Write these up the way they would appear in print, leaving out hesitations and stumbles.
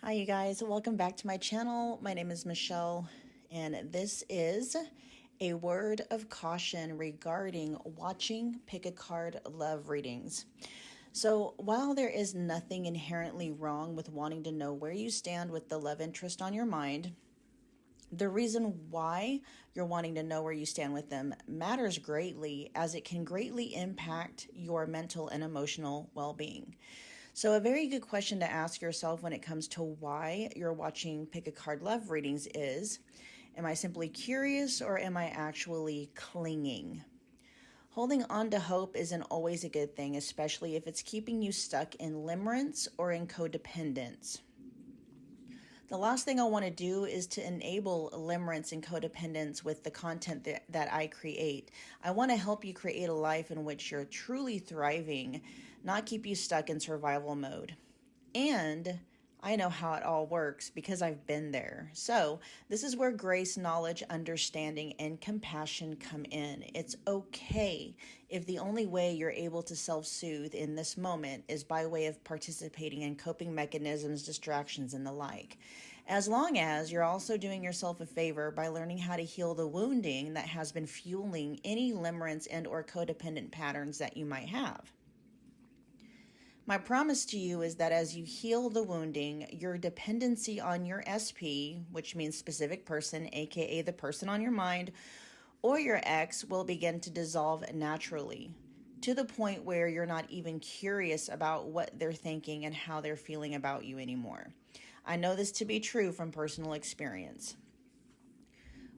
Hi you guys, welcome back to my channel. My name is Michelle and this is a word of caution regarding watching pick a card love readings. So while there is nothing inherently wrong with wanting to know where you stand with the love interest on your mind, the reason why you're wanting to know where you stand with them matters greatly, as it can greatly impact your mental and emotional well-being. So a very good question to ask yourself when it comes to why you're watching pick a card love readings is, am I simply curious or am I actually clinging? Holding on to hope isn't always a good thing, especially if it's keeping you stuck in limerence or in codependence. The last thing I want to do is to enable limerence and codependence with the content that I create. I want to help you create a life in which you're truly thriving, not keep you stuck in survival mode. And I know how it all works because I've been there. So this is where grace, knowledge, understanding, and compassion come in. It's okay if the only way you're able to self-soothe in this moment is by way of participating in coping mechanisms, distractions, and the like. As long as you're also doing yourself a favor by learning how to heal the wounding that has been fueling any limerence and or codependent patterns that you might have. My promise to you is that as you heal the wounding, your dependency on your SP, which means specific person, aka the person on your mind, or your ex, will begin to dissolve naturally, to the point where you're not even curious about what they're thinking and how they're feeling about you anymore. I know this to be true from personal experience.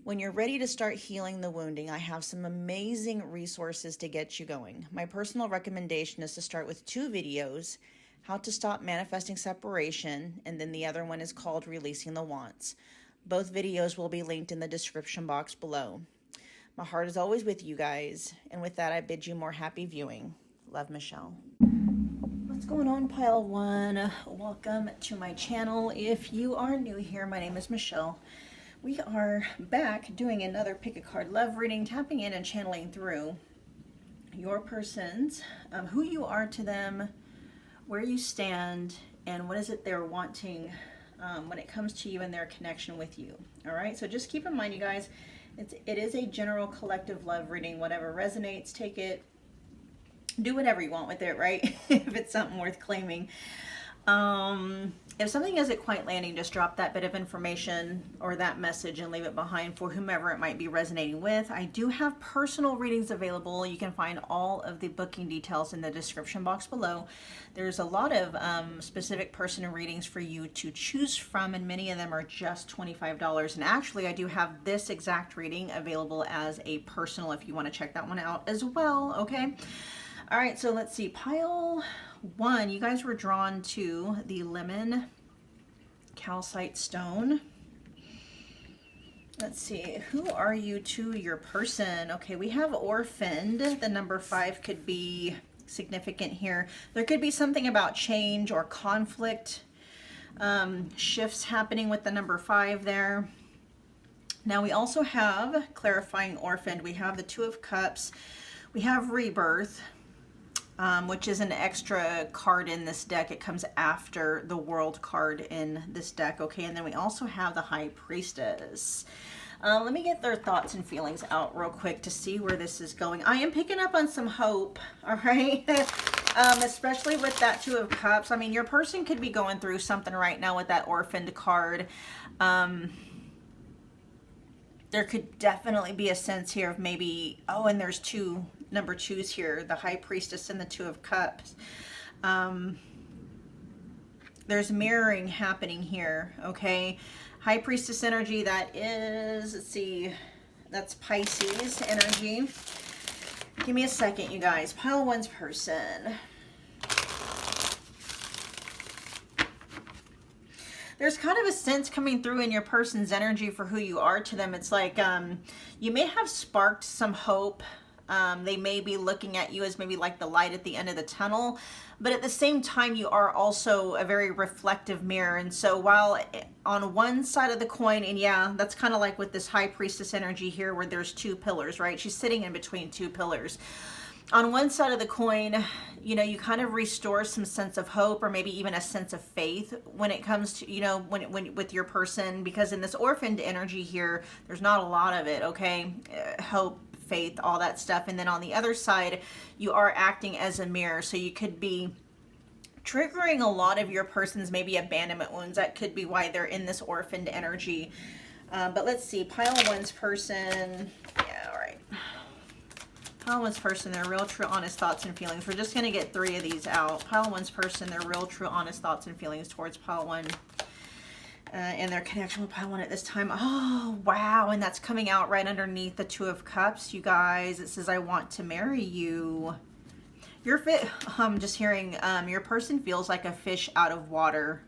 When you're ready to start healing the wounding, I have some amazing resources to get you going. My personal recommendation is to start with 2 videos, how to stop manifesting separation, and then the other one is called Releasing the Wants. Both videos will be linked in the description box below. My heart is always with you guys, and with that I bid you more happy viewing. Love, Michelle. What's going on, Pile 1? Welcome to my channel. If you are new here, my name is Michelle. We are back doing another pick a card love reading, tapping in and channeling through your person's, who you are to them, where you stand, and what is it they're wanting when it comes to you and their connection with you. All right, so just keep in mind, you guys, it is a general collective love reading. Whatever resonates, take it, do whatever you want with it, right? If it's something worth claiming. If something isn't quite landing, just drop that bit of information or that message and leave it behind for whomever it might be resonating with. I do have personal readings available. You can find all of the booking details in the description box below. There's a lot of specific person readings for you to choose from, and many of them are just $25. And actually, I do have this exact reading available as a personal if you want to check that one out as well, okay? All right, so let's see. Pile 1, you guys were drawn to the lemon calcite stone. Let's see, who are you to your person? Okay, we have orphaned. The number 5 could be significant here. There could be something about change or conflict, shifts happening with the number 5 there. Now we also have clarifying orphaned. We have the 2 of Cups. We have rebirth. Which is an extra card in this deck. It comes after the World card in this deck, okay? And then we also have the High Priestess. Let me get their thoughts and feelings out real quick to see where this is going. I am picking up on some hope, all right? Especially with that 2 of Cups. I mean, your person could be going through something right now with that orphaned card. There could definitely be a sense here of maybe, oh, and there's 2 number 2s here, the High Priestess and the 2 of Cups. There's mirroring happening here, okay? High Priestess energy, that is, let's see, that's Pisces energy. Give me a second, you guys. Pile 1's person. There's kind of a sense coming through in your person's energy for who you are to them. It's like you may have sparked some hope. They may be looking at you as maybe like the light at the end of the tunnel, but at the same time, you are also a very reflective mirror. And so while on one side of the coin, and yeah, that's kind of like with this High Priestess energy here where there's 2 pillars, right? She's sitting in between 2 pillars. on one side of the coin, you know, you kind of restore some sense of hope, or maybe even a sense of faith when it comes to, you know, when with your person, because in this orphaned energy here, there's not a lot of it, okay? Hope, faith, all that stuff. And then on the other side, you are acting as a mirror, so you could be triggering a lot of your person's maybe abandonment wounds. That could be why they're in this orphaned energy. But let's see, pile one's person. Yeah, all right. Pile one's person, their real, true, honest thoughts and feelings. We're just going to get 3 of these out. Pile one's person, their real, true, honest thoughts and feelings towards pile one. And their connection with pile one at this time. Oh, wow. And that's coming out right underneath the 2 of Cups, you guys. It says, I want to marry you. I'm just hearing your person feels like a fish out of water.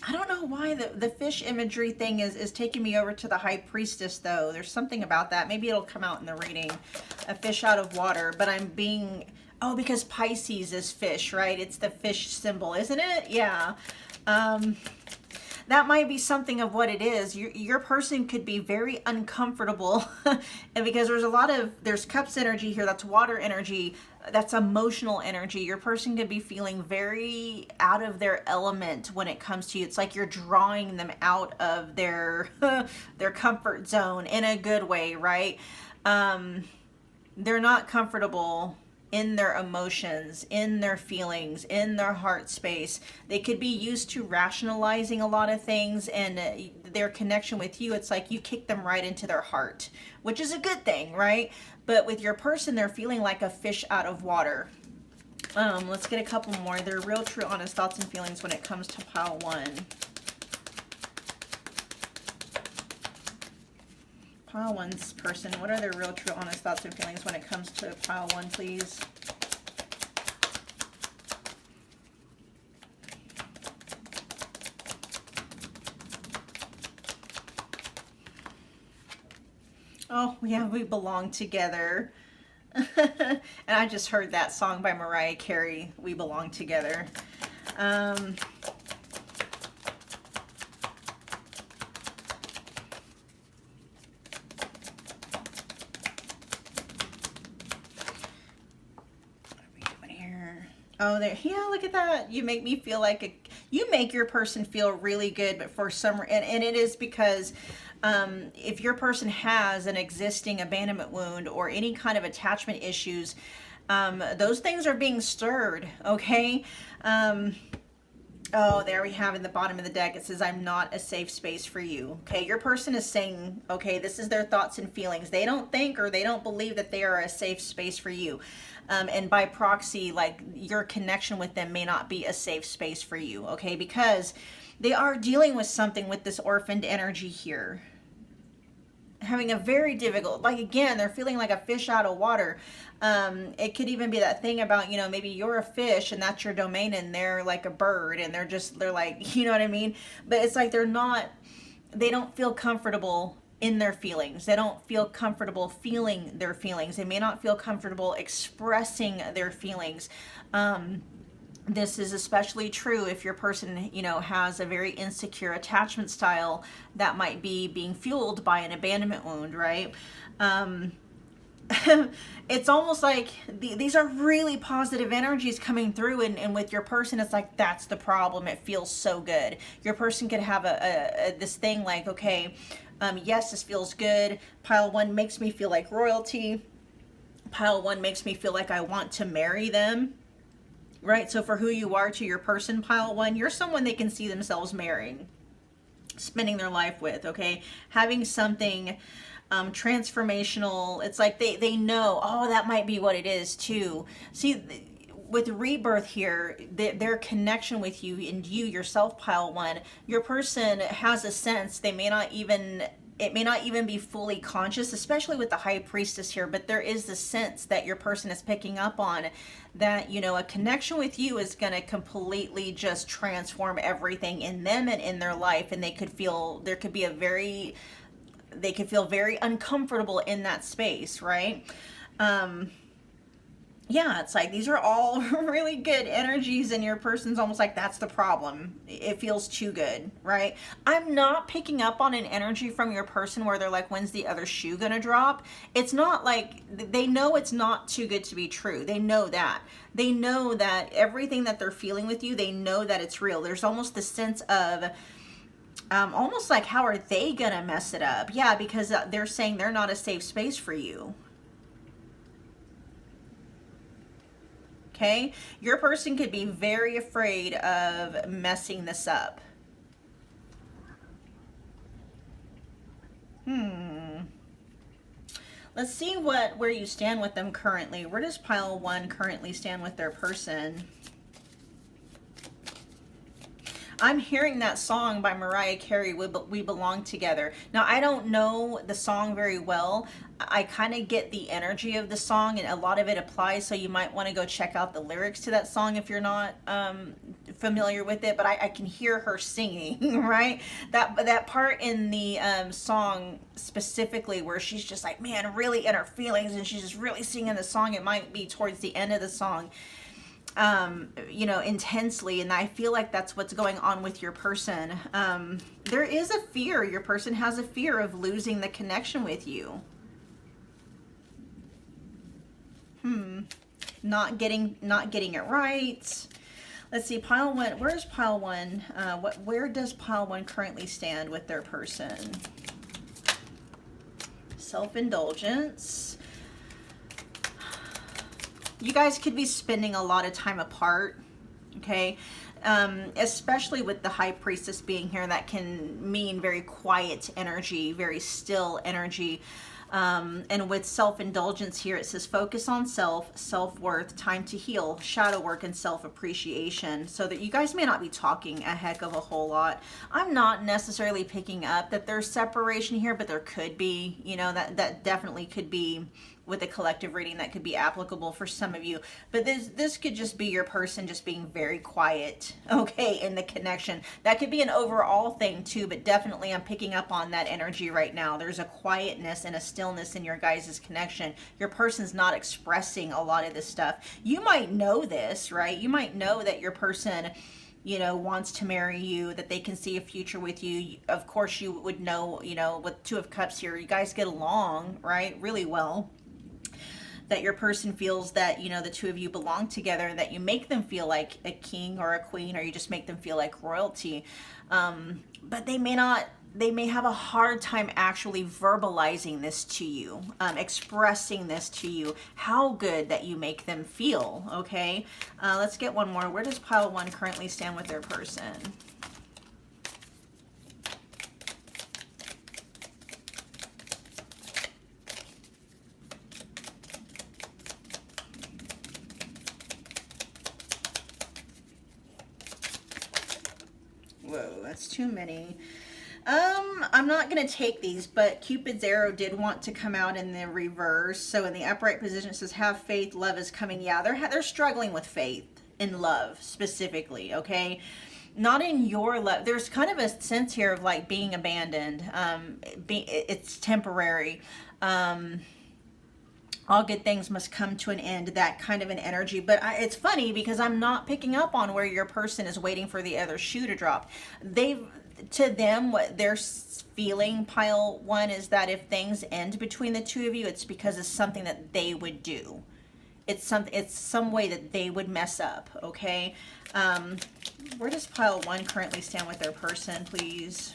I don't know why the fish imagery thing is taking me over to the High Priestess, though. There's something about that. Maybe it'll come out in the reading. A fish out of water. But I'm being... Oh, because Pisces is fish, right? It's the fish symbol, isn't it? Yeah. That might be something of what it is. Your person could be very uncomfortable and because there's Cups energy here, that's water energy, that's emotional energy. Your person could be feeling very out of their element when it comes to you. It's like you're drawing them out of their their comfort zone in a good way, right? They're not comfortable in their emotions, in their feelings, in their heart space. They could be used to rationalizing a lot of things, and their connection with you, it's like you kick them right into their heart, which is a good thing, right? But with your person, they're feeling like a fish out of water. Let's get a couple more. Their real, true, honest thoughts and feelings when it comes to pile one. Pile one's person, what are their real, true, honest thoughts and feelings when it comes to pile one, please? Oh, yeah, we belong together. And I just heard that song by Mariah Carey, We Belong Together. Oh, there, yeah, look at that. You make me feel like you make your person feel really good, but for some, and it is because if your person has an existing abandonment wound or any kind of attachment issues, those things are being stirred, okay? Oh, there we have in the bottom of the deck, it says, I'm not a safe space for you. Okay, your person is saying, okay, this is their thoughts and feelings. They don't think or they don't believe that they are a safe space for you. And by proxy, like your connection with them may not be a safe space for you, okay? Because they are dealing with something with this orphaned energy here. Having a very difficult, like again, they're feeling like a fish out of water. It could even be that thing about, you know, maybe you're a fish and that's your domain and they're like a bird and they're like, you know what I mean? But it's like they don't feel comfortable in their feelings. They don't feel comfortable feeling their feelings. They may not feel comfortable expressing their feelings. This is especially true if your person, you know, has a very insecure attachment style that might be being fueled by an abandonment wound, right? It's almost like these are really positive energies coming through, and with your person, it's like that's the problem. It feels so good. Your person could have this thing like, okay, yes, this feels good. Pile one makes me feel like royalty. Pile one makes me feel like I want to marry them. Right? So for who you are to your person, pile one, you're someone they can see themselves marrying, spending their life with, okay? Having something transformational. It's like they know, oh, that might be what it is too. See, with rebirth here, their connection with you and you yourself, pile one, your person has a sense, it may not even be fully conscious, especially with the High Priestess here, but there is the sense that your person is picking up on that, you know, a connection with you is going to completely just transform everything in them and in their life. And they could feel very uncomfortable in that space, right? yeah, it's like these are all really good energies, and your person's almost like that's the problem. It feels too good, right? I'm not picking up on an energy from your person where they're like, when's the other shoe gonna drop? It's not like they know it's not too good to be true. They know that. They know that everything that they're feeling with you, they know that it's real. There's almost the sense of almost like, how are they gonna mess it up? Yeah, because they're saying they're not a safe space for you. Okay, your person could be very afraid of messing this up. Let's see where you stand with them currently. Where does pile 1 currently stand with their person? I'm hearing that song by Mariah Carey, We Belong Together. Now, I don't know the song very well. I kind of get the energy of the song, and a lot of it applies, so you might want to go check out the lyrics to that song if you're not familiar with it, but I can hear her singing, right? That part in the song specifically where she's just like, man, really in her feelings, and she's just really singing the song. It might be towards the end of the song. You know, intensely, and I feel like that's what's going on with your person. There is a fear. Your person has a fear of losing the connection with you. Not getting it right. Let's see, pile 1. Where's pile 1? Where does pile 1 currently stand with their person? Self-indulgence. You guys could be spending a lot of time apart, okay? Especially with the High Priestess being here, that can mean very quiet energy, very still energy. And with self-indulgence here, it says focus on self, self-worth, time to heal, shadow work, and self-appreciation. So that you guys may not be talking a heck of a whole lot. I'm not necessarily picking up that there's separation here, but there could be, you know, that definitely could be with a collective reading, that could be applicable for some of you. But this could just be your person just being very quiet, okay, in the connection. That could be an overall thing too, but definitely I'm picking up on that energy right now. There's a quietness and a stillness in your guys' connection. Your person's not expressing a lot of this stuff. You might know this, right? You might know that your person, you know, wants to marry you, that they can see a future with you. Of course, you would know, you know, with Two of Cups here, you guys get along, right, really well. That your person feels that, you know, the two of you belong together, that you make them feel like a king or a queen, or you just make them feel like royalty. But they may have a hard time actually verbalizing this to you, expressing this to you, how good that you make them feel, okay? Let's get one more. Where does pile 1 currently stand with their person? Whoa, that's too many. I'm not going to take these, but Cupid's arrow did want to come out in the reverse. So in the upright position, it says, have faith, love is coming. Yeah, they're struggling with faith in love specifically, okay? Not in your love. There's kind of a sense here of like being abandoned. It's temporary. All good things must come to an end, that kind of an energy. But it's funny because I'm not picking up on where your person is waiting for the other shoe to drop. To them, what they're feeling, pile 1, is that if things end between the two of you, it's because it's something that they would do. It's some way that they would mess up, okay? Where does pile 1 currently stand with their person, please?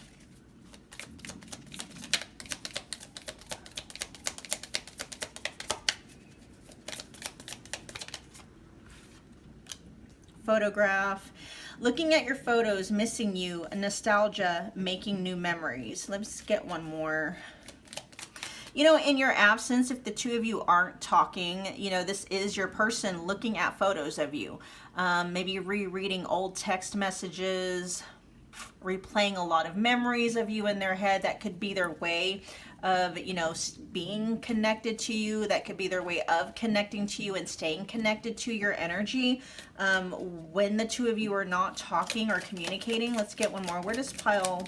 Photograph. Looking at your photos, missing you, nostalgia, making new memories. Let's get one more. You know, in your absence, if the two of you aren't talking, you know, this is your person looking at photos of you. Maybe rereading old text messages, replaying a lot of memories of you in their head. That could be their way of, you know, being connected to you. That could be their way of connecting to you and staying connected to your energy when the two of you are not talking or communicating. Let's get one more. Where does pile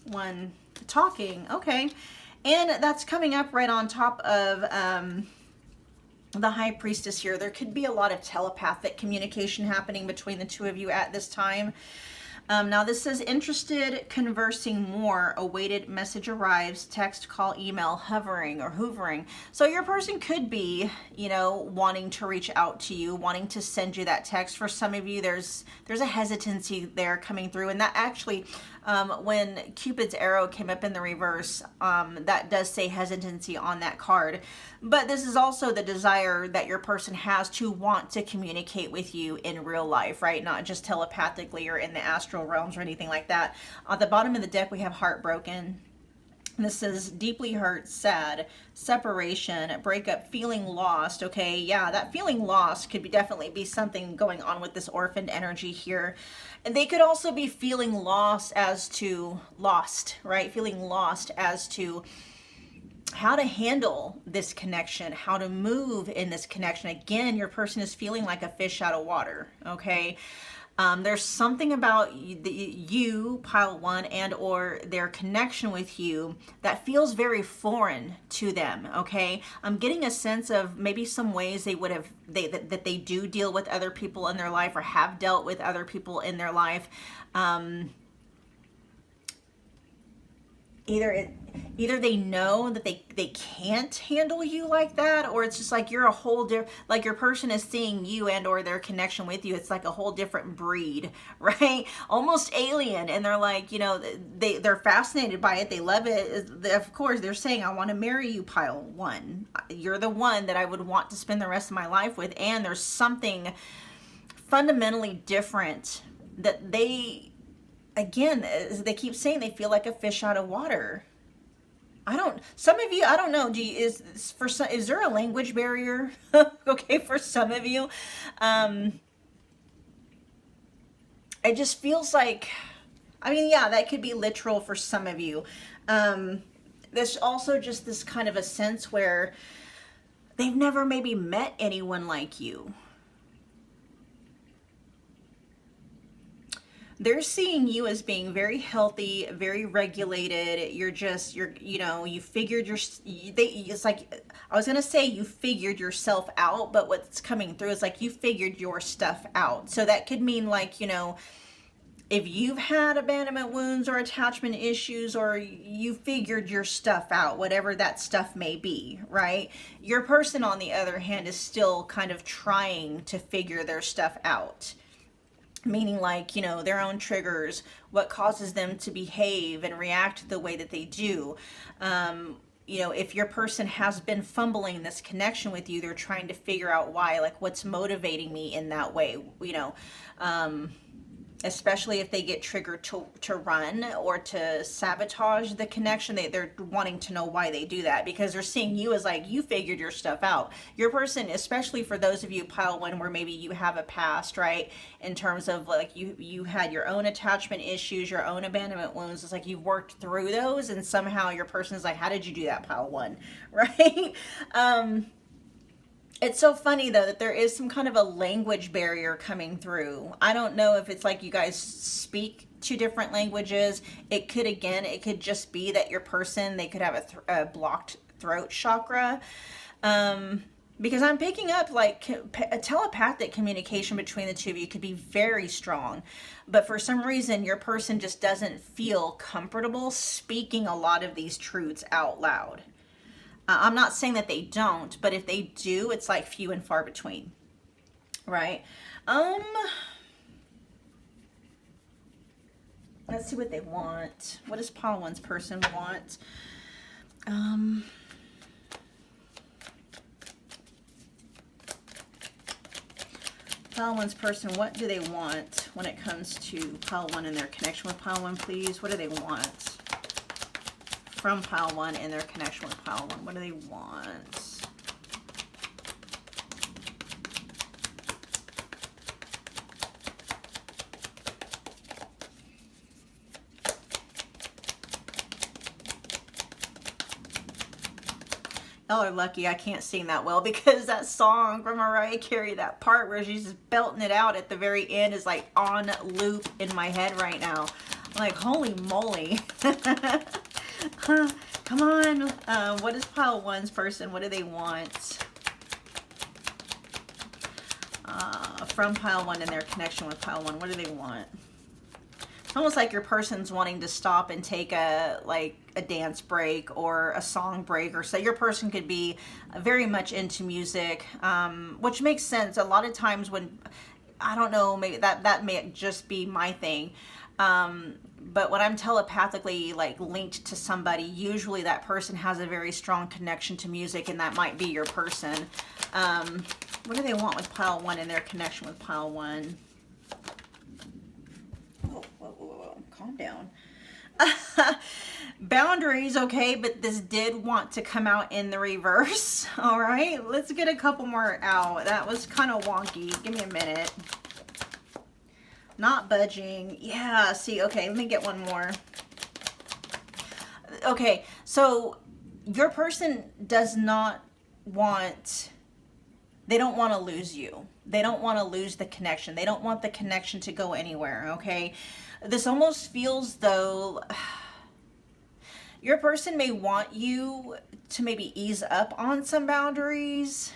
1? Talking. Okay. And that's coming up right on top of the High Priestess here. There could be a lot of telepathic communication happening between the two of you at this time. Now this says interested, conversing more, awaited message arrives, text, call, email, hovering or hoovering. So your person could be, you know, wanting to reach out to you, wanting to send you that text. For some of you, there's a hesitancy there coming through, and that actually, when Cupid's arrow came up in the reverse, that does say hesitancy on that card. But this is also the desire that your person has to want to communicate with you in real life, right? Not just telepathically or in the astral realms or anything like that. At the bottom of the deck, we have heartbroken. This is deeply hurt, sad, separation, breakup, feeling lost. Okay, yeah, that feeling lost could definitely be something going on with this orphaned energy here. And they could also be feeling lost, right? Feeling lost as to how to handle this connection, how to move in this connection. Again, your person is feeling like a fish out of water, okay? There's something about you, pile one, and or their connection with you that feels very foreign to them, okay? I'm getting a sense of maybe some ways they would have, that they do deal with other people in their life or have dealt with other people in their life. Either they know that they can't handle you like that, or it's just like you're a whole different, like your person is seeing you and or their connection with you, it's like a whole different breed, right? Almost alien, and they're like, you know, they're fascinated by it, they love it. Of course, they're saying, I want to marry you, pile one. You're the one that I would want to spend the rest of my life with. And there's something fundamentally different that they, again, as they keep saying, they feel like a fish out of water. Some of you, I don't know, is there a language barrier? Okay, for some of you. It just feels like, I mean, yeah, that could be literal for some of you. There's also just this kind of a sense where they've never maybe met anyone like you. They're seeing you as being very healthy, very regulated. You figured it's like, I was going to say you figured yourself out, but what's coming through is like you figured your stuff out. So that could mean like, you know, if you've had abandonment wounds or attachment issues, or you figured your stuff out, whatever that stuff may be, right? Your person, on the other hand, is still kind of trying to figure their stuff out. Meaning like, you know, their own triggers, what causes them to behave and react the way that they do. You know, if your person has been fumbling this connection with you, they're trying to figure out why, like what's motivating me in that way, you know, especially if they get triggered to run or to sabotage the connection. They're wanting to know why they do that, because they're seeing you as like, you figured your stuff out. Your person, especially for those of you pile one where maybe you have a past, right, in terms of like you had your own attachment issues, your own abandonment wounds. It's like you've worked through those, and somehow your person is like, how did you do that, pile one? Right? It's so funny though that there is some kind of a language barrier coming through. I don't know if it's like you guys speak two different languages. It could just be that your person, they could have a blocked throat chakra. Because I'm picking up like a telepathic communication between the two of you could be very strong. But for some reason, your person just doesn't feel comfortable speaking a lot of these truths out loud. I'm not saying that they don't, but if they do, it's like few and far between, right? Let's see what they want. What does pile one's person want? Pile one's person, what do they want when it comes to pile one and their connection with pile one, please? What do they want from pile one and their connection with pile one? What do they want? Y'all are lucky I can't sing that well, because that song from Mariah Carey, that part where she's just belting it out at the very end, is like on loop in my head right now. I'm like, holy moly. Come on. What is pile one's person? What do they want? from pile one in their connection with pile one? What do they want? It's almost like your person's wanting to stop and take a dance break or a song break, or so your person could be very much into music, which makes sense. A lot of times when, I don't know, maybe that may just be my thing, but when I'm telepathically like linked to somebody, usually that person has a very strong connection to music, and that might be your person. What do they want with pile one in their connection with pile one? Whoa, calm down. Boundaries, okay, but this did want to come out in the reverse. All right, let's get a couple more out. That was kind of wonky. Give me a minute. Not budging. Yeah, see, okay, let me get one more. Okay, so your person does not want, they don't want to lose you. They don't want to lose the connection. They don't want the connection to go anywhere, okay? This almost feels though, your person may want you to maybe ease up on some boundaries.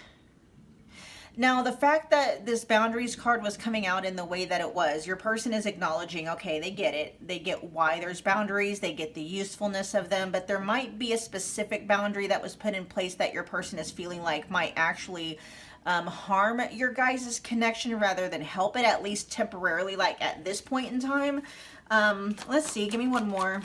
Now, the fact that this boundaries card was coming out in the way that it was, your person is acknowledging, okay, they get it. They get why there's boundaries. They get the usefulness of them, but there might be a specific boundary that was put in place that your person is feeling like might actually harm your guys' connection rather than help it, at least temporarily, like at this point in time. Let's see, give me one more.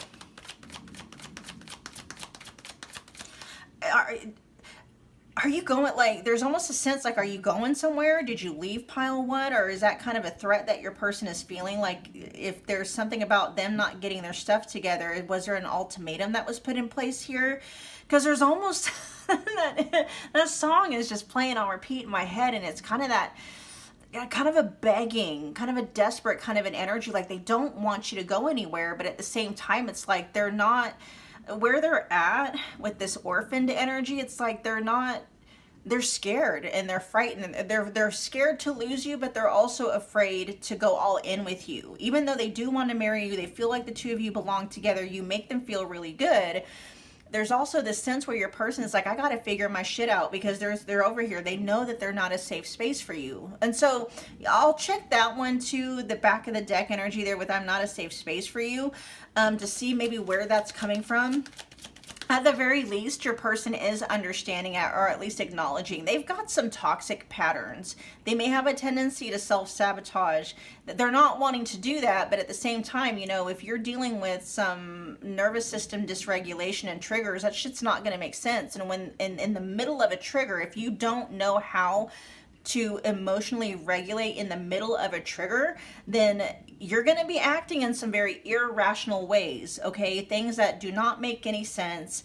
Are you going, like, there's almost a sense like, are you going somewhere? Did you leave pile one? Or is that kind of a threat that your person is feeling? Like, if there's something about them not getting their stuff together, was there an ultimatum that was put in place here? Because there's almost, that song is just playing on repeat in my head, and it's kind of that, kind of a begging, kind of a desperate kind of an energy, like they don't want you to go anywhere, but at the same time, it's like they're not, where they're at with this orphaned energy, it's like they're scared and they're frightened. They're scared to lose you, but they're also afraid to go all in with you. Even though they do want to marry you, they feel like the two of you belong together, you make them feel really good. There's also this sense where your person is like, I got to figure my shit out because they're over here. They know that they're not a safe space for you. And so I'll check that one to the back of the deck energy there with I'm not a safe space for you, to see maybe where that's coming from. At the very least, your person is understanding or at least acknowledging they've got some toxic patterns. They may have a tendency to self-sabotage. They're not wanting to do that, but at the same time, you know, if you're dealing with some nervous system dysregulation and triggers, that shit's not going to make sense. And when in the middle of a trigger, if you don't know how to emotionally regulate in the middle of a trigger, then you're going to be acting in some very irrational ways, okay? Things that do not make any sense.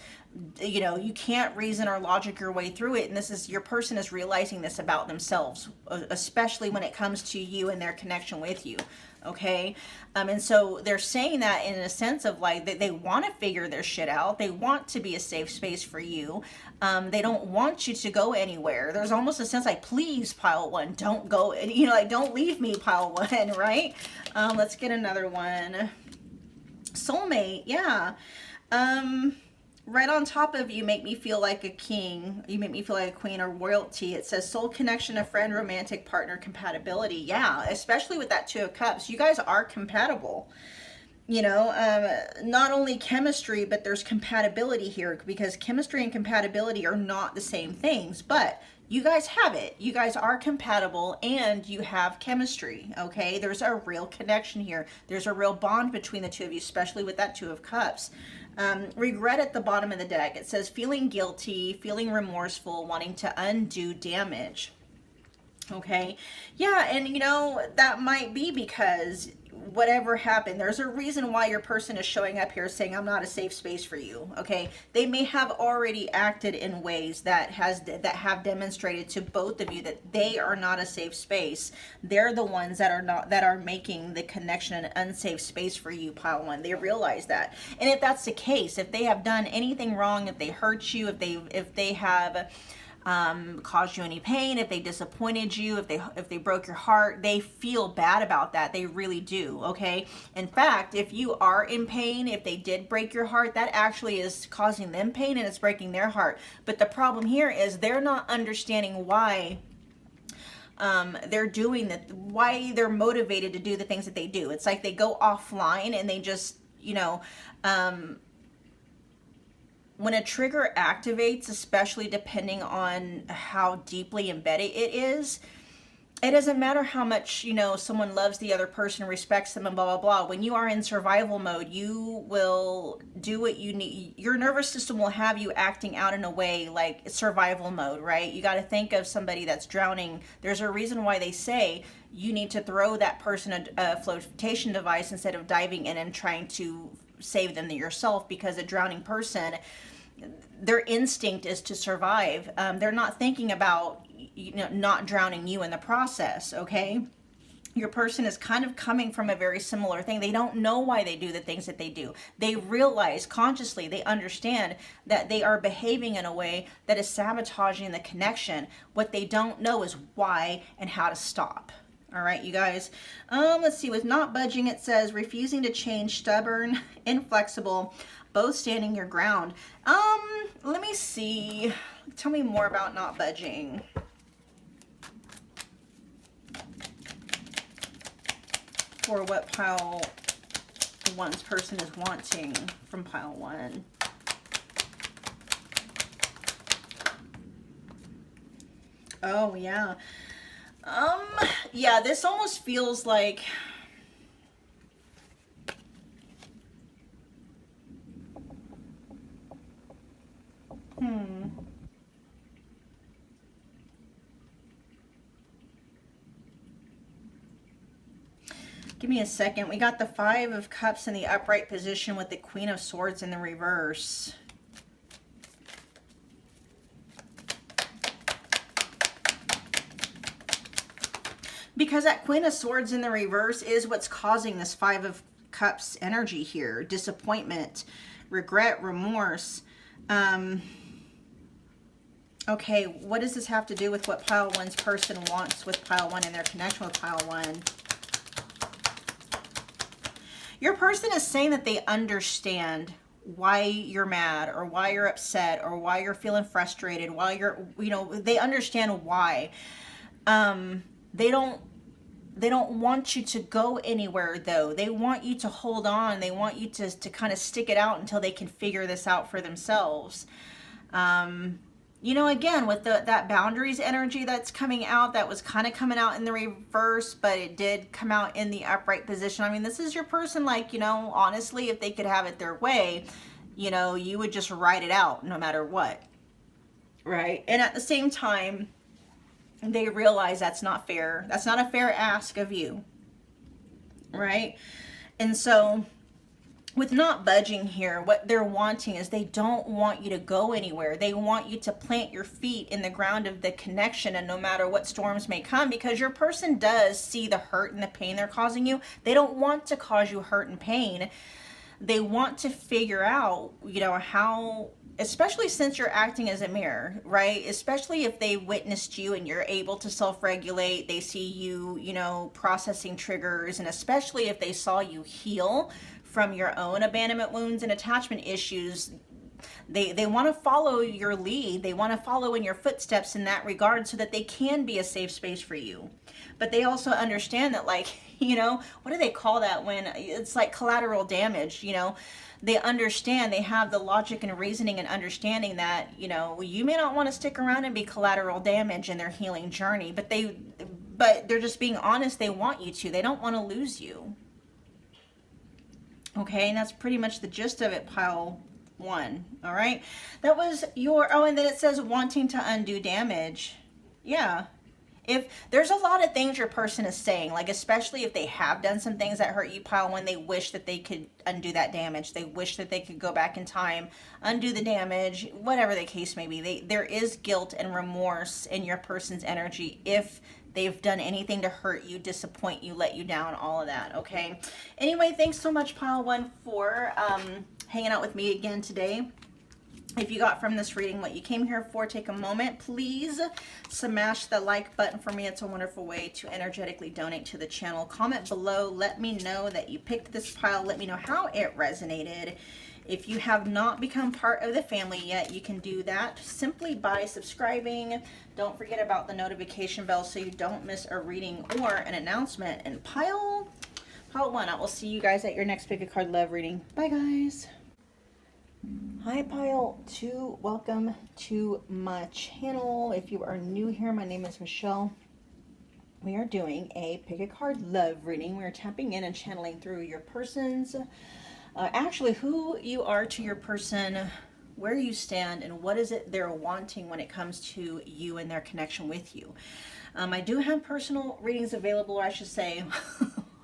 You know, you can't reason or logic your way through it. And this is, your person is realizing this about themselves, especially when it comes to you and their connection with you. Okay. And so they're saying that in a sense of like, they want to figure their shit out. They want to be a safe space for you. They don't want you to go anywhere. There's almost a sense like, please, pile one, don't go, you know, like, don't leave me, pile one, right? Let's get another one. Soulmate. Yeah. Right on top of you make me feel like a king. You make me feel like a queen or royalty. It says soul connection, a friend, romantic partner, compatibility. Yeah, especially with that Two of Cups. You guys are compatible. You know, not only chemistry, but there's compatibility here, because chemistry and compatibility are not the same things, but you guys have it. You guys are compatible and you have chemistry, okay? There's a real connection here. There's a real bond between the two of you, especially with that Two of Cups. Regret at the bottom of the deck. It says feeling guilty, feeling remorseful, wanting to undo damage. Okay. Yeah. And you know, that might be because whatever happened, there's a reason why your person is showing up here saying, I'm not a safe space for you. Okay. They may have already acted in ways that have demonstrated to both of you that they are not a safe space. They're the ones that are making the connection an unsafe space for you, pile one. They realize that. And if that's the case, if they have done anything wrong, if they hurt you, if they have caused you any pain, if they disappointed you, if they broke your heart, they feel bad about that. They really do. Okay. In fact, if you are in pain, if they did break your heart, that actually is causing them pain and it's breaking their heart. But the problem here is they're not understanding why they're doing that, why they're motivated to do the things that they do. It's like they go offline and they just, you know, when a trigger activates, especially depending on how deeply embedded it is, it doesn't matter how much, you know, someone loves the other person, respects them, and blah, blah, blah. When you are in survival mode, you will do what you need. Your nervous system will have you acting out in a way like survival mode, right? You got to think of somebody that's drowning. There's a reason why they say you need to throw that person a flotation device instead of diving in and trying to save them yourself, because a drowning person, their instinct is to survive. They're not thinking about, you know, not drowning you in the process. Okay, your person is kind of coming from a very similar thing. They don't know why they do the things that they do. They realize consciously, they understand that they are behaving in a way that is sabotaging the connection. What they don't know is why and how to stop. All right, you guys. Let's see. With not budging, it says refusing to change, stubborn, inflexible, both standing your ground. Let me see. Tell me more about not budging. For what pile one's person is wanting from pile one. Oh, yeah. Yeah, this almost feels like give me a second. We got the Five of Cups in the upright position with the Queen of Swords in the reverse. Because that Queen of Swords in the reverse is what's causing this Five of Cups energy here. Disappointment, regret, remorse. Okay, what does this have to do with what pile one's person wants with pile one and their connection with pile one? Your person is saying that they understand why you're mad or why you're upset or why you're feeling frustrated, why you're, you know, they understand why. They don't want you to go anywhere, though. They want you to hold on. They want you to kind of stick it out until they can figure this out for themselves. You know, again, with that boundaries energy that's coming out, that was kind of coming out in the reverse, but it did come out in the upright position. I mean, this is your person, like, you know, honestly, if they could have it their way, you know, you would just ride it out no matter what, right? And at the same time, they realize that's not fair. That's not a fair ask of you, right? And so with not budging here, what they're wanting is they don't want you to go anywhere. They want you to plant your feet in the ground of the connection, and no matter what storms may come, because your person does see the hurt and the pain they're causing you. They don't want to cause you hurt and pain. They want to figure out, you know, how, especially since you're acting as a mirror, right? Especially if they witnessed you and you're able to self-regulate, they see you, you know, processing triggers, and especially if they saw you heal from your own abandonment wounds and attachment issues, they want to follow your lead. They want to follow in your footsteps in that regard so that they can be a safe space for you. But they also understand that, like, you know, what do they call that when it's like collateral damage, you know? They understand, they have the logic and reasoning and understanding that, you know, you may not want to stick around and be collateral damage in their healing journey, but they're just being honest. They want you to. They don't want to lose you. Okay, and that's pretty much the gist of it, pile one. All right, that was your, oh, and then it says wanting to undo damage. Yeah, if there's a lot of things your person is saying, like especially if they have done some things that hurt you, pile one, they wish that they could undo that damage. They wish that they could go back in time, undo the damage, whatever the case may be. There is guilt and remorse in your person's energy if they've done anything to hurt you, disappoint you, let you down, all of that, okay? Anyway, thanks so much, pile one, for hanging out with me again today. If you got from this reading what you came here for, take a moment, please smash the like button for me. It's a wonderful way to energetically donate to the channel. Comment below, let me know that you picked this pile. Let me know how it resonated. If you have not become part of the family yet, you can do that simply by subscribing. Don't forget about the notification bell so you don't miss a reading or an announcement. And pile one, I will see you guys at your next Pick a Card Love reading. Bye, guys. Hi pile 2, welcome to my channel. If you are new here, my name is Michelle. We are doing a Pick a Card Love reading. We are tapping in and channeling through your person's, actually who you are to your person, where you stand, and what is it they're wanting when it comes to you and their connection with you. I do have personal readings available, or I should say,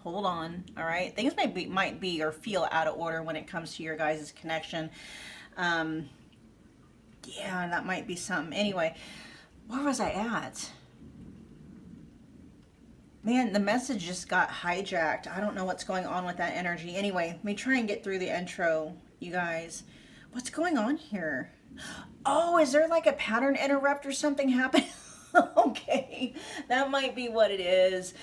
hold on, all right? Things might be or feel out of order when it comes to your guys' connection. Yeah, that might be something. Anyway, where was I at? Man, the message just got hijacked. I don't know what's going on with that energy. Anyway, let me try and get through the intro, you guys. What's going on here? Oh, is there like a pattern interrupt or something happening? Okay, that might be what it is.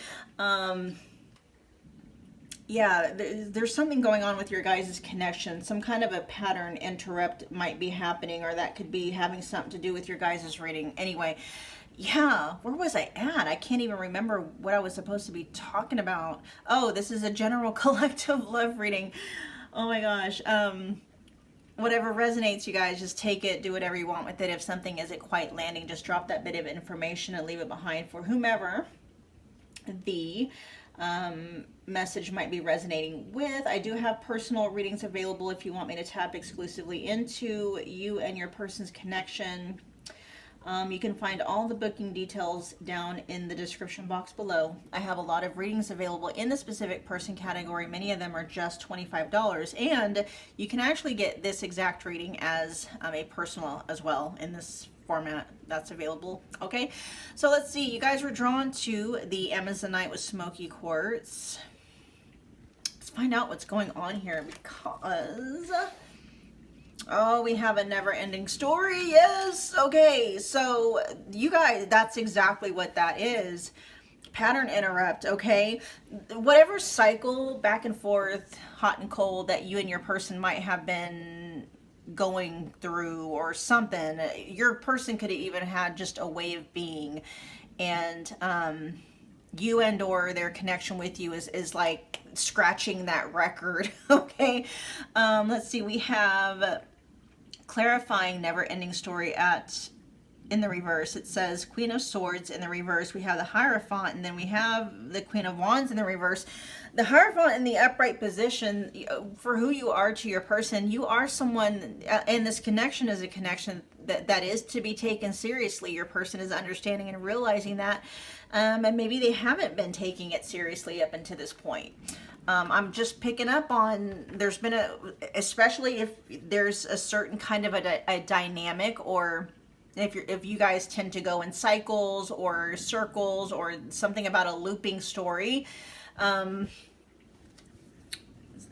Yeah, there's something going on with your guys' connection. Some kind of a pattern interrupt might be happening, or that could be having something to do with your guys' reading. Anyway, yeah, where was I at? I can't even remember what I was supposed to be talking about. Oh, this is a general collective love reading. Oh my gosh. Whatever resonates, you guys, just take it, do whatever you want with it. If something isn't quite landing, just drop that bit of information and leave it behind for whomever the message might be resonating with. I do have personal readings available if you want me to tap exclusively into you and your person's connection. You can find all the booking details down in the description box below. I have a lot of readings available in the specific person category. Many of them are just $25, and you can actually get this exact reading as a personal as well in this format that's available. Okay, so let's see. You guys were drawn to the Amazonite with smoky quartz. Let's find out what's going on here, because oh, we have a never-ending story. Yes. Okay, so you guys, that's exactly what that is. Pattern interrupt. Okay, whatever cycle back and forth, hot and cold, that you and your person might have been going through or something, your person could have even had just a way of being, and you and or their connection with you is like scratching that record. Okay, let's see, we have clarifying never-ending story in the reverse. It says Queen of Swords in the reverse. We have the Hierophant, and then we have the Queen of Wands in the reverse. The Hierophant in the upright position, for who you are to your person, you are someone, and this connection is a connection that is to be taken seriously. Your person is understanding and realizing that, and maybe they haven't been taking it seriously up until this point. I'm just picking up on, there's been especially if there's a certain kind of a dynamic, or if you guys tend to go in cycles or circles, or something about a looping story,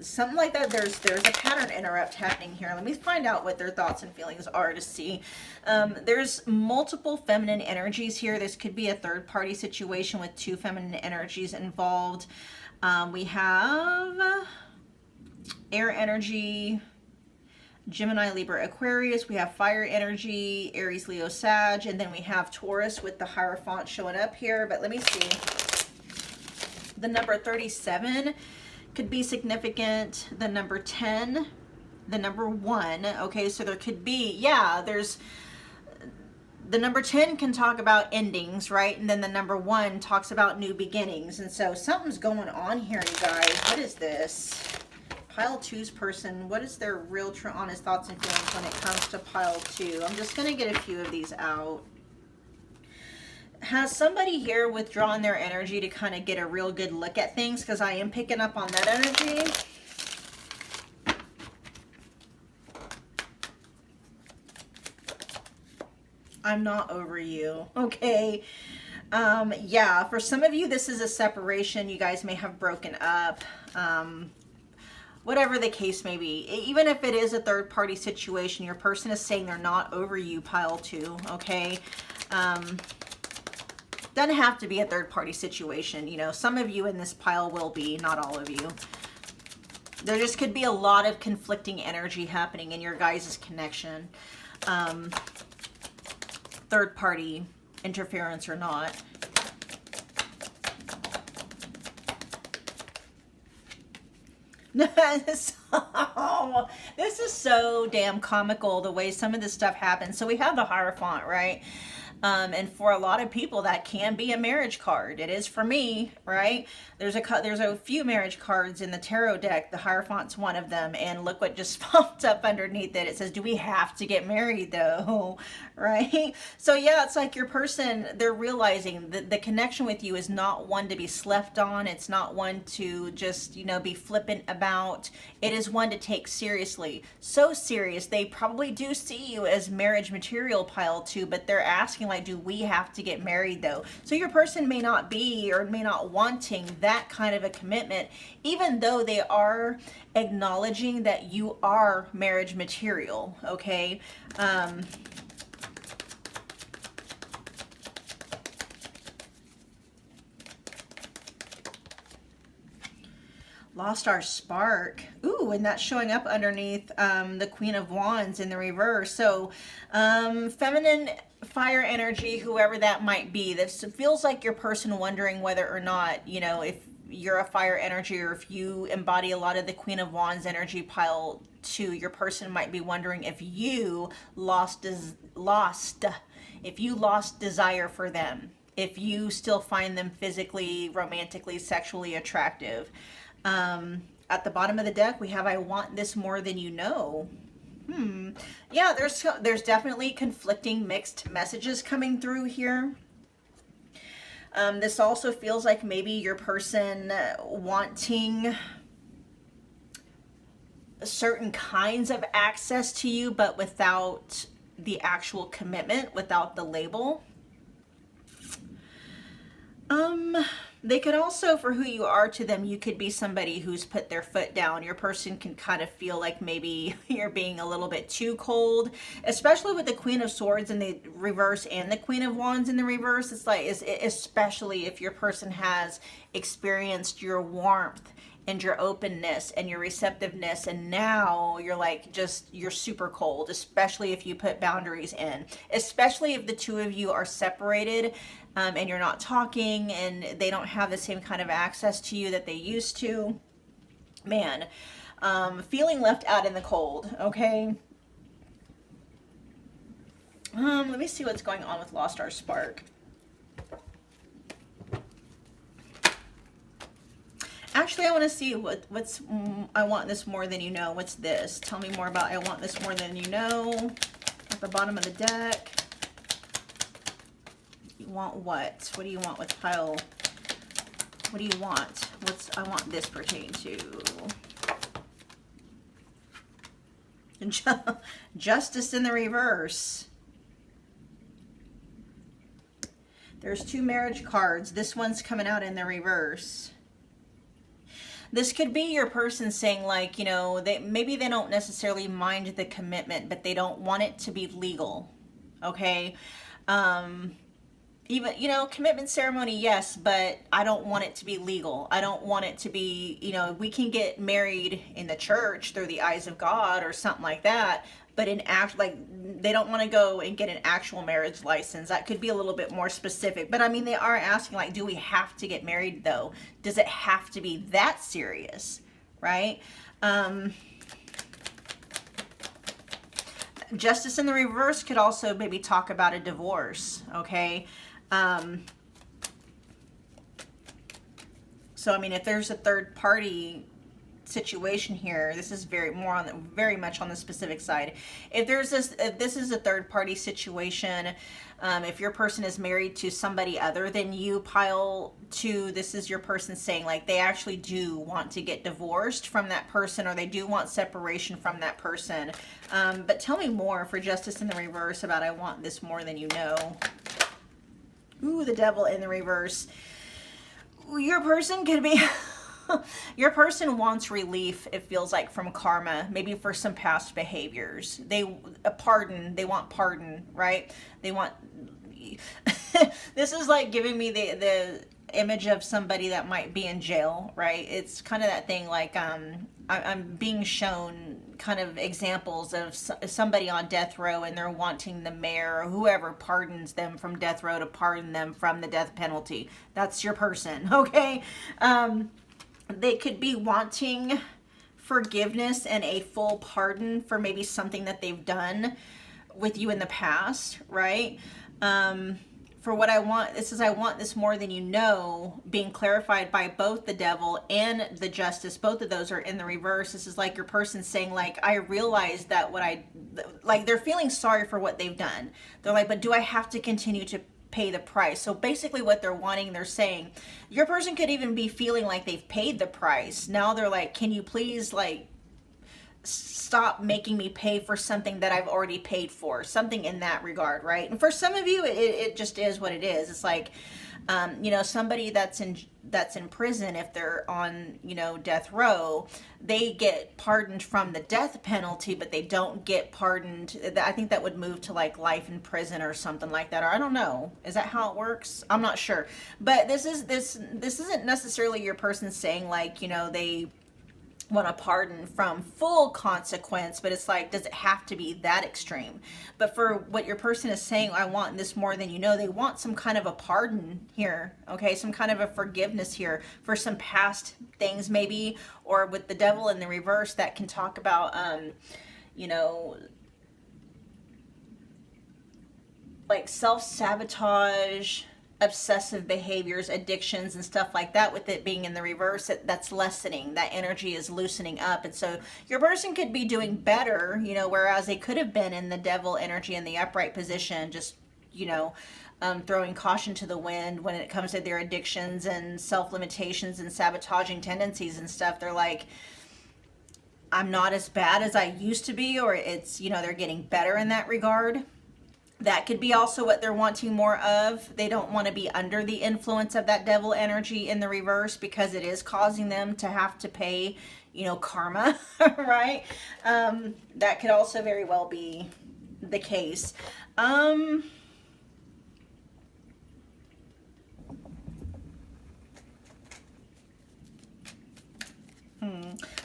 something like that. There's a pattern interrupt happening here. Let me find out what their thoughts and feelings are to see. There's multiple feminine energies here. This could be a third-party situation with two feminine energies involved. We have air energy, Gemini, Libra, Aquarius. We have fire energy, Aries, Leo, Sag, and then we have Taurus with the Hierophant showing up here. But let me see. The number 37 could be significant. The number 10, the number 1. Okay, so there could be, yeah, there's the number 10 can talk about endings, right? And then the number 1 talks about new beginnings. And so something's going on here, you guys. What is this? Pile 2's person, what is their real true honest thoughts and feelings when it comes to pile 2? I'm just going to get a few of these out. Has somebody here withdrawn their energy to kind of get a real good look at things? Because I am picking up on that energy. I'm not over you. Okay. Yeah, for some of you, this is a separation. You guys may have broken up. whatever the case may be. Even if it is a third party situation, your person is saying they're not over you, pile 2, okay? Doesn't have to be a third party situation. You know, some of you in this pile will be, not all of you. There just could be a lot of conflicting energy happening in your guys' connection. Third party interference or not. This is so damn comical the way some of this stuff happens. So we have the Hierophant, right? And for a lot of people, that can be a marriage card. It is for me, right? There's a few marriage cards in the tarot deck. The Hierophant's one of them. And look what just popped up underneath it. It says, do we have to get married though? Right? So yeah, it's like your person, they're realizing that the connection with you is not one to be slept on. It's not one to just, you know, be flippant about. It is one to take seriously. So serious, they probably do see you as marriage material, pile 2, but they're asking, like, do we have to get married though? So your person may not be, or may not wanting that kind of a commitment, even though they are acknowledging that you are marriage material, okay? Lost our spark. Ooh, and that's showing up underneath the Queen of Wands in the reverse. So feminine fire energy, whoever that might be. This feels like your person wondering whether or not, you know, if you're a fire energy or if you embody a lot of the Queen of Wands energy, pile 2, your person might be wondering if you lost desire for them, if you still find them physically, romantically, sexually attractive. At the bottom of the deck, we have, I want this more than you know. Yeah, there's definitely conflicting, mixed messages coming through here. This also feels like maybe your person wanting certain kinds of access to you, but without the actual commitment, without the label. They could also, for who you are to them, you could be somebody who's put their foot down. Your person can kind of feel like maybe you're being a little bit too cold, especially with the Queen of Swords in the reverse and the Queen of Wands in the reverse. It's like, especially if your person has experienced your warmth and your openness and your receptiveness, and now you're like, you're super cold, especially if you put boundaries in, especially if the two of you are separated, and you're not talking and they don't have the same kind of access to you that they used to. Man, feeling left out in the cold, okay? Let me see what's going on with Lost Our Spark. Actually, I want to see what's I want this more than you know. What's this? Tell me more about I want this more than you know. At the bottom of the deck. You want what? What do you want with pile? What do you want? I want this pertain to? Justice in the reverse. There's 2 marriage cards. This one's coming out in the reverse. This could be your person saying, like, you know, maybe they don't necessarily mind the commitment, but they don't want it to be legal, okay? Even, you know, commitment ceremony, yes, but I don't want it to be legal. I don't want it to be, you know, we can get married in the church through the eyes of God or something like that, but they don't want to go and get an actual marriage license. That could be a little bit more specific. But I mean, they are asking, like, do we have to get married though? Does it have to be that serious, right? Justice in the reverse could also maybe talk about a divorce, okay? So I mean, if there's a third party situation here, this is very much on the specific side. If this is a third party situation, if your person is married to somebody other than you, pile 2, this is your person saying, like, they actually do want to get divorced from that person, or they do want separation from that person. But tell me more for Justice in the reverse about I want this more than you know. Ooh, the Devil in the reverse. Your person could be Your person wants relief, it feels like, from karma, maybe for some past behaviors. They want pardon, right? They want this is like giving me the image of somebody that might be in jail, right? It's kind of that thing like I'm being shown kind of examples of somebody on death row, and they're wanting the mayor or whoever pardons them from death row to pardon them from the death penalty. That's your person, okay? They could be wanting forgiveness and a full pardon for maybe something that they've done with you in the past, right? For what I want, this is I want this more than you know, being clarified by both the devil and the justice. Both of those are in the reverse. This is like your person saying, like, I realize that like they're feeling sorry for what they've done. They're like, but do I have to continue to pay the price? So basically what they're wanting, they're saying, your person could even be feeling like they've paid the price. Now they're like, can you please, like, stop making me pay for something that I've already paid for, something in that regard, right? And for some of you, it just is what it is. It's like, somebody that's in prison, if they're on, death row, they get pardoned from the death penalty, but they don't get pardoned. I think that would move to like life in prison or something like that. Or I don't know. Is that how it works? I'm not sure. But this isn't necessarily your person saying like, they want a pardon from full consequence, but it's like, does it have to be that extreme? But for what your person is saying, I want this more than you know, they want some kind of a pardon here, okay? Some kind of a forgiveness here for some past things maybe, or with the devil in the reverse, that can talk about, like self-sabotage, obsessive behaviors, addictions, and stuff like that. With it being in the reverse, that's lessening. That energy is loosening up. And so your person could be doing better, whereas they could have been in the devil energy in the upright position, just, throwing caution to the wind when it comes to their addictions and self-limitations and sabotaging tendencies and stuff. They're like, I'm not as bad as I used to be, or it's, they're getting better in that regard. That could be also what they're wanting more of. They don't want to be under the influence of that devil energy in the reverse, because it is causing them to have to pay, karma, right? That could also very well be the case.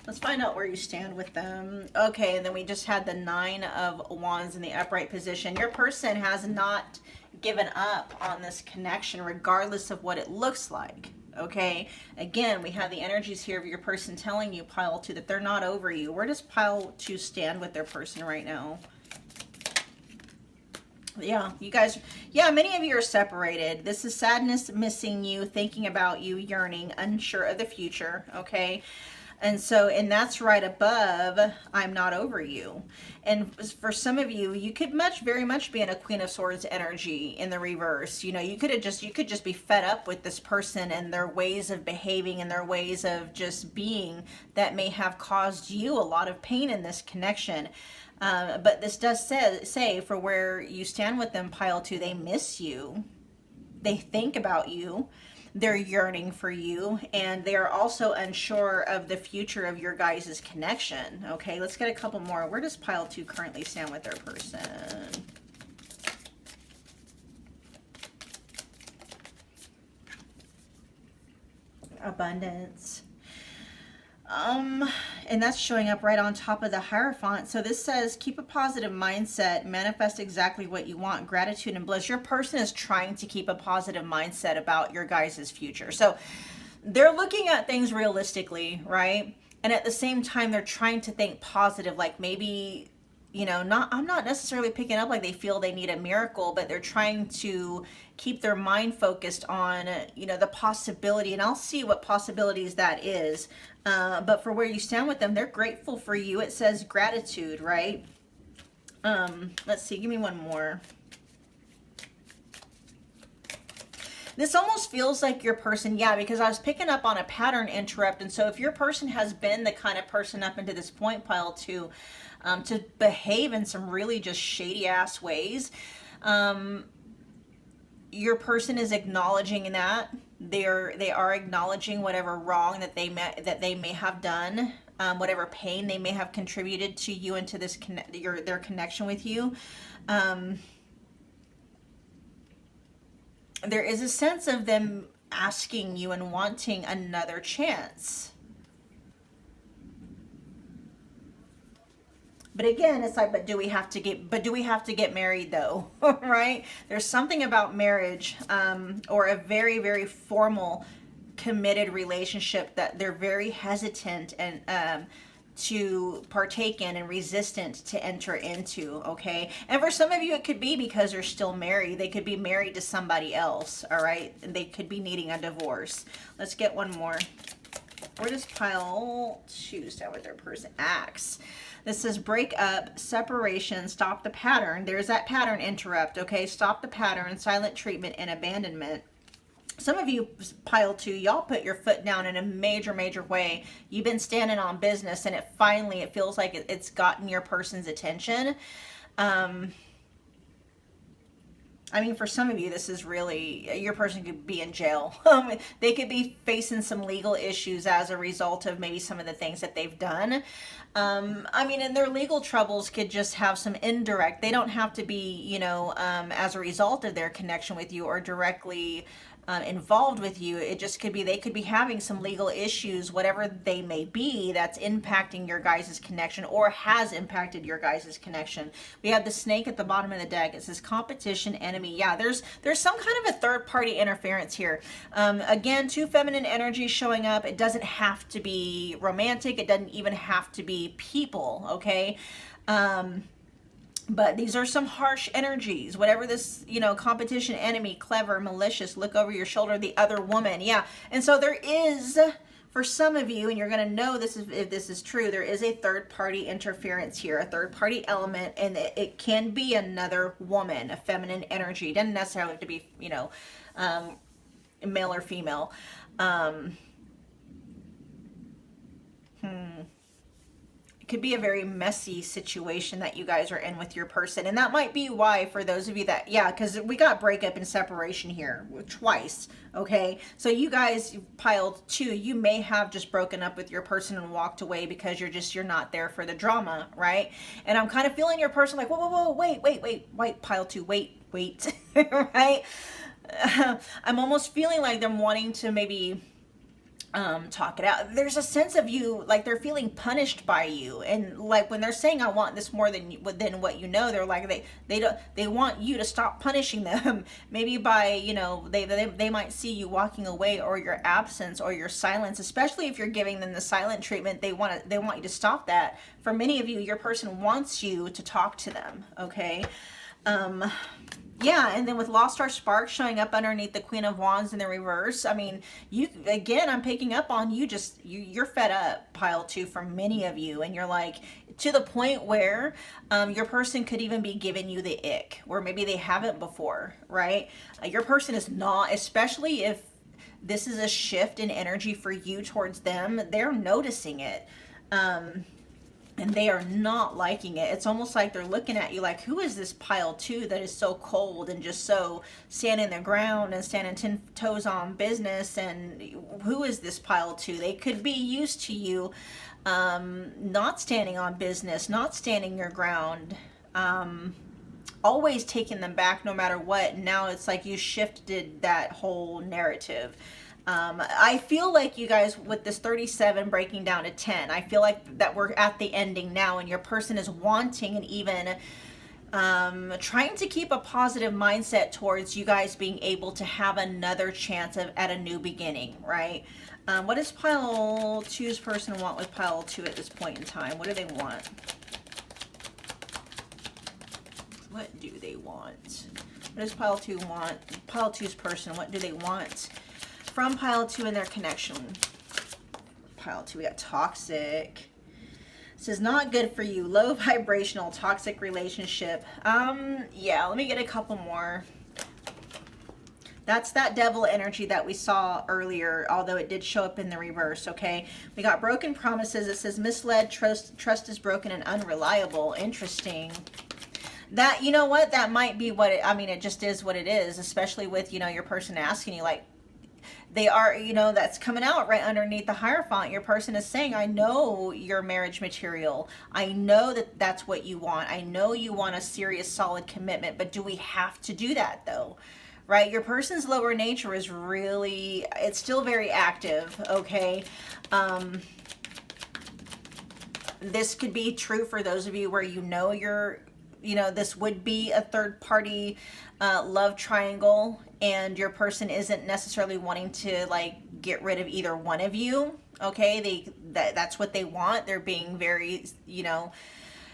Let's find out where you stand with them. Okay, and then we just had the 9 of Wands in the upright position. Your person has not given up on this connection, regardless of what it looks like. Okay, again, we have the energies here of your person telling you, Pile 2, that they're not over you. Where does Pile 2 stand with their person right now? Yeah, you guys, many of you are separated. This is sadness, missing you, thinking about you, yearning, unsure of the future, okay? And that's right above, I'm not over you. And for some of you, you could very much be in a Queen of Swords energy in the reverse. You could just be fed up with this person and their ways of behaving and their ways of just being that may have caused you a lot of pain in this connection. But this does say for where you stand with them, Pile 2, they miss you. They think about you. They're yearning for you, and they are also unsure of the future of your guys' connection. Okay, let's get a couple more. Where does Pile 2 currently stand with their person? Abundance. And that's showing up right on top of the Hierophant. So this says, keep a positive mindset, manifest exactly what you want, gratitude and bliss. Your person is trying to keep a positive mindset about your guys' future. So they're looking at things realistically, right? And at the same time, they're trying to think positive, like maybe, I'm not necessarily picking up like they feel they need a miracle, but they're trying to keep their mind focused on, the possibility, and I'll see what possibilities that is. But for where you stand with them, they're grateful for you. It says gratitude, right? Let's see, give me one more. This almost feels like your person, because I was picking up on a pattern interrupt. And so if your person has been the kind of person up into this point, Pile 2, to behave in some really just shady ass ways, your person is acknowledging that They are acknowledging whatever wrong that they may have done, whatever pain they may have contributed to you and to this their connection with you. There is a sense of them asking you and wanting another chance. But again, it's like, but do we have to get married though? Right? There's something about marriage, or a very, very formal, committed relationship that they're very hesitant and to partake in and resistant to enter into. Okay, and for some of you, it could be because they're still married. They could be married to somebody else. All right, and they could be needing a divorce. Let's get one more. Where does pile 2 start with their person? Axe. This says break up, separation, stop the pattern. There's that pattern interrupt, okay? Stop the pattern, silent treatment, and abandonment. Some of you, pile 2, y'all put your foot down in a major, major way. You've been standing on business, and it feels like it's gotten your person's attention. I mean, for some of you, this is really, your person could be in jail. They could be facing some legal issues as a result of maybe some of the things that they've done. I mean, and their legal troubles could just have some indirect, they don't have to be, as a result of their connection with you or directly involved with you. It just could be, they could be having some legal issues, whatever they may be, that's impacting your guys' connection or has impacted your guys' connection. We have the snake at the bottom of the deck. It says competition, enemy. Yeah, there's some kind of a third party interference here. Again, 2 feminine energies showing up. It doesn't have to be romantic. It doesn't even have to be people, okay? But these are some harsh energies. Whatever this, competition, enemy, clever, malicious, look over your shoulder, the other woman. Yeah. And so there is, for some of you, and you're going to know this if this is true, there is a third party interference here, a third party element, and it can be another woman, a feminine energy. It doesn't necessarily have to be, male or female. It could be a very messy situation that you guys are in with your person. And that might be why, for those of you that, because we got breakup and separation here twice, okay? So you guys piled 2, you may have just broken up with your person and walked away because you're not there for the drama, right? And I'm kind of feeling your person like, whoa, wait, pile 2, wait, right? I'm almost feeling like them wanting to maybe talk it out. There's a sense of you, like they're feeling punished by you, and like when they're saying I want this more than what you know, they're like they want you to stop punishing them. Maybe by they might see you walking away or your absence or your silence, especially if you're giving them the silent treatment. They want you to stop that. For many of you, your person wants you to talk to them, okay? Yeah, and then with Lost Star Spark showing up underneath the Queen of Wands in the reverse, I mean, I'm picking up on you're fed up, pile 2, for many of you, and you're like, to the point where your person could even be giving you the ick, or maybe they haven't before, right? Your person is not, especially if this is a shift in energy for you towards them, they're noticing it. And they are not liking it. It's almost like they're looking at you like, who is this pile 2 that is so cold and just so standing their ground and standing 10 toes on business? And who is this pile 2? They could be used to you not standing on business, not standing your ground, always taking them back no matter what. Now it's like you shifted that whole narrative. I feel like you guys, with this 37 breaking down to 10, I feel like that we're at the ending now, and your person is wanting and even trying to keep a positive mindset towards you guys being able to have another chance at a new beginning, right? What does pile 2's person want with pile 2 at this point in time? What do they want? What do they want? What does pile 2 want? Pile 2's person, what do they want from pile 2 in their connection? Pile 2, we got toxic. This is not good for you. Low vibrational, toxic relationship. Yeah, let me get a couple more. That's that devil energy that we saw earlier, although it did show up in the reverse, okay? We got broken promises. It says misled, trust is broken and unreliable. Interesting. That, you know what? That might be what it, I mean, it just is what it is, especially with, your person asking you, like, they are, you know, that's coming out right underneath the Hierophant. Your person is saying, I know your marriage material. I know that that's what you want. I know you want a serious, solid commitment, but do we have to do that though? Right? Your person's lower nature is really, it's still very active, okay? This could be true for those of you where you know you're, you know, this would be a third party love triangle, and your person isn't necessarily wanting to like get rid of either one of you. Okay, that's what they want. They're being very, you know,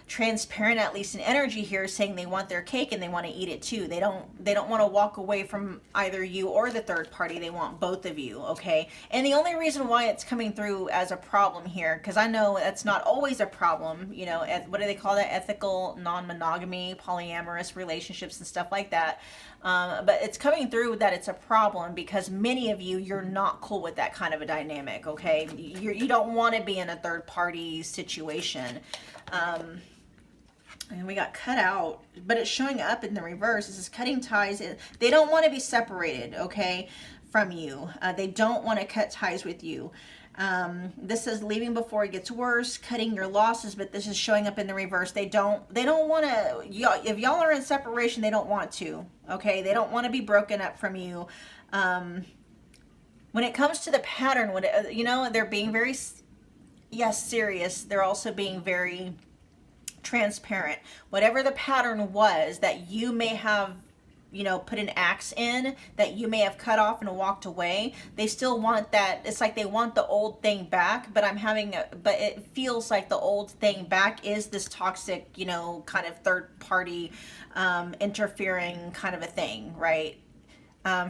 transparent, at least in energy here, saying they want their cake and they want to eat it too. They don't want to walk away from either you or the third party. They want both of you, okay? And the only reason why it's coming through as a problem here, because I know that's not always a problem, you know, what do they call that? Ethical non-monogamy, polyamorous relationships and stuff like that. But it's coming through that it's a problem because many of you, you're not cool with that kind of a dynamic, okay? You don't want to be in a third party situation. And we got cut out, but it's showing up in the reverse. This is cutting ties. They don't want to be separated, okay, from you. They don't want to cut ties with you. This says leaving before it gets worse, cutting your losses, but this is showing up in the reverse. They don't want to, if y'all are in separation, they don't want to, okay? They don't want to be broken up from you. When it comes to the pattern, you know, they're being very, yes, serious. They're also being very transparent. Whatever the pattern was that you may have, you know, put an axe in, that you may have cut off and walked away, they still want that. It's like they want the old thing back, but but it feels like the old thing back is this toxic, you know, kind of third party interfering kind of a thing, right?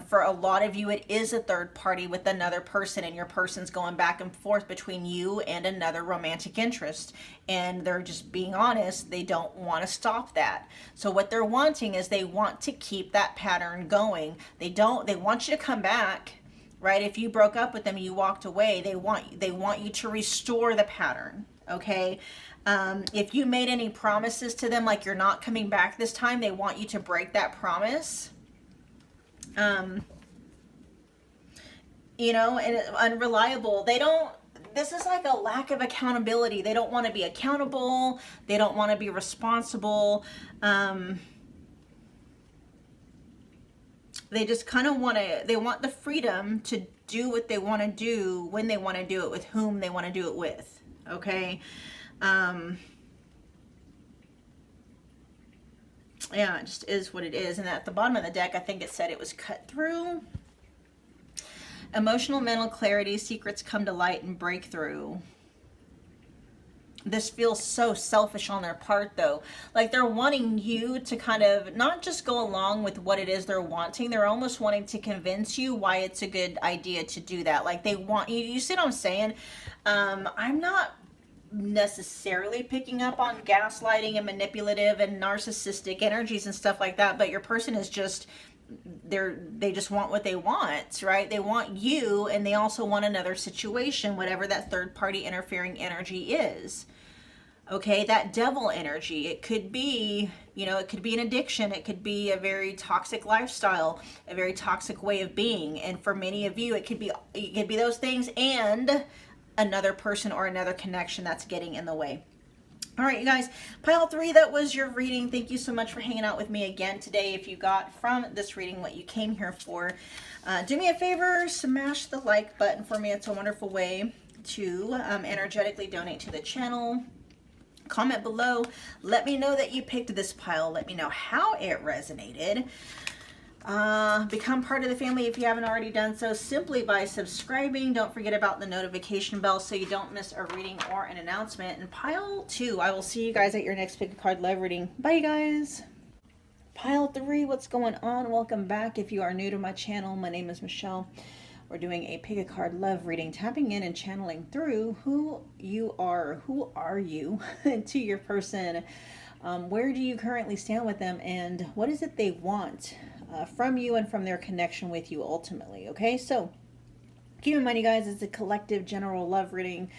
For a lot of you, it is a third party with another person, and your person's going back and forth between you and another romantic interest. And they're just being honest, they don't want to stop that. So what they're wanting is they want to keep that pattern going. They want you to come back, right? If you broke up with them, you walked away, they want you to restore the pattern, okay? If you made any promises to them, like you're not coming back this time, they want you to break that promise. You know, and unreliable. This is like a lack of accountability. They don't want to be accountable. They don't want to be responsible. They just kind of they want the freedom to do what they want to do, when they want to do it, with whom they want to do it with. Okay. Yeah, it just is what it is. And at the bottom of the deck, I think it said it was cut through. Emotional, mental clarity, secrets come to light and breakthrough. This feels so selfish on their part, though. Like they're wanting you to kind of not just go along with what it is they're wanting. They're almost wanting to convince you why it's a good idea to do that. Like they want you. You see what I'm saying? I'm not necessarily picking up on gaslighting and manipulative and narcissistic energies and stuff like that, but your person is just they just want what they want, right? They want you, and they also want another situation, whatever that third party interfering energy is. Okay, that devil energy, it could be, you know, it could be an addiction, it could be a very toxic lifestyle, a very toxic way of being, and for many of you it could be those things and another person or another connection that's getting in the way. All right, you guys, pile 3, that was your reading. Thank you so much for hanging out with me again today. If you got from this reading what you came here for, do me a favor, smash the like button for me. It's a wonderful way to energetically donate to the channel. Comment below. Let me know that you picked this pile. Let me know how it resonated. Become part of the family if you haven't already done so, simply by subscribing. Don't forget about the notification bell so you don't miss a reading or an announcement. And pile 2, I will see you guys at your next pick a card love reading. Bye, you guys. Pile 3, what's going on? Welcome back. If you are new to my channel, my name is Michelle. We're doing a pick a card love reading, tapping in and channeling through who you are. Who are you to your person? Where do you currently stand with them, and what is it they want from you and from their connection with you ultimately? Okay, so keep in mind, you guys, it's a collective general love reading.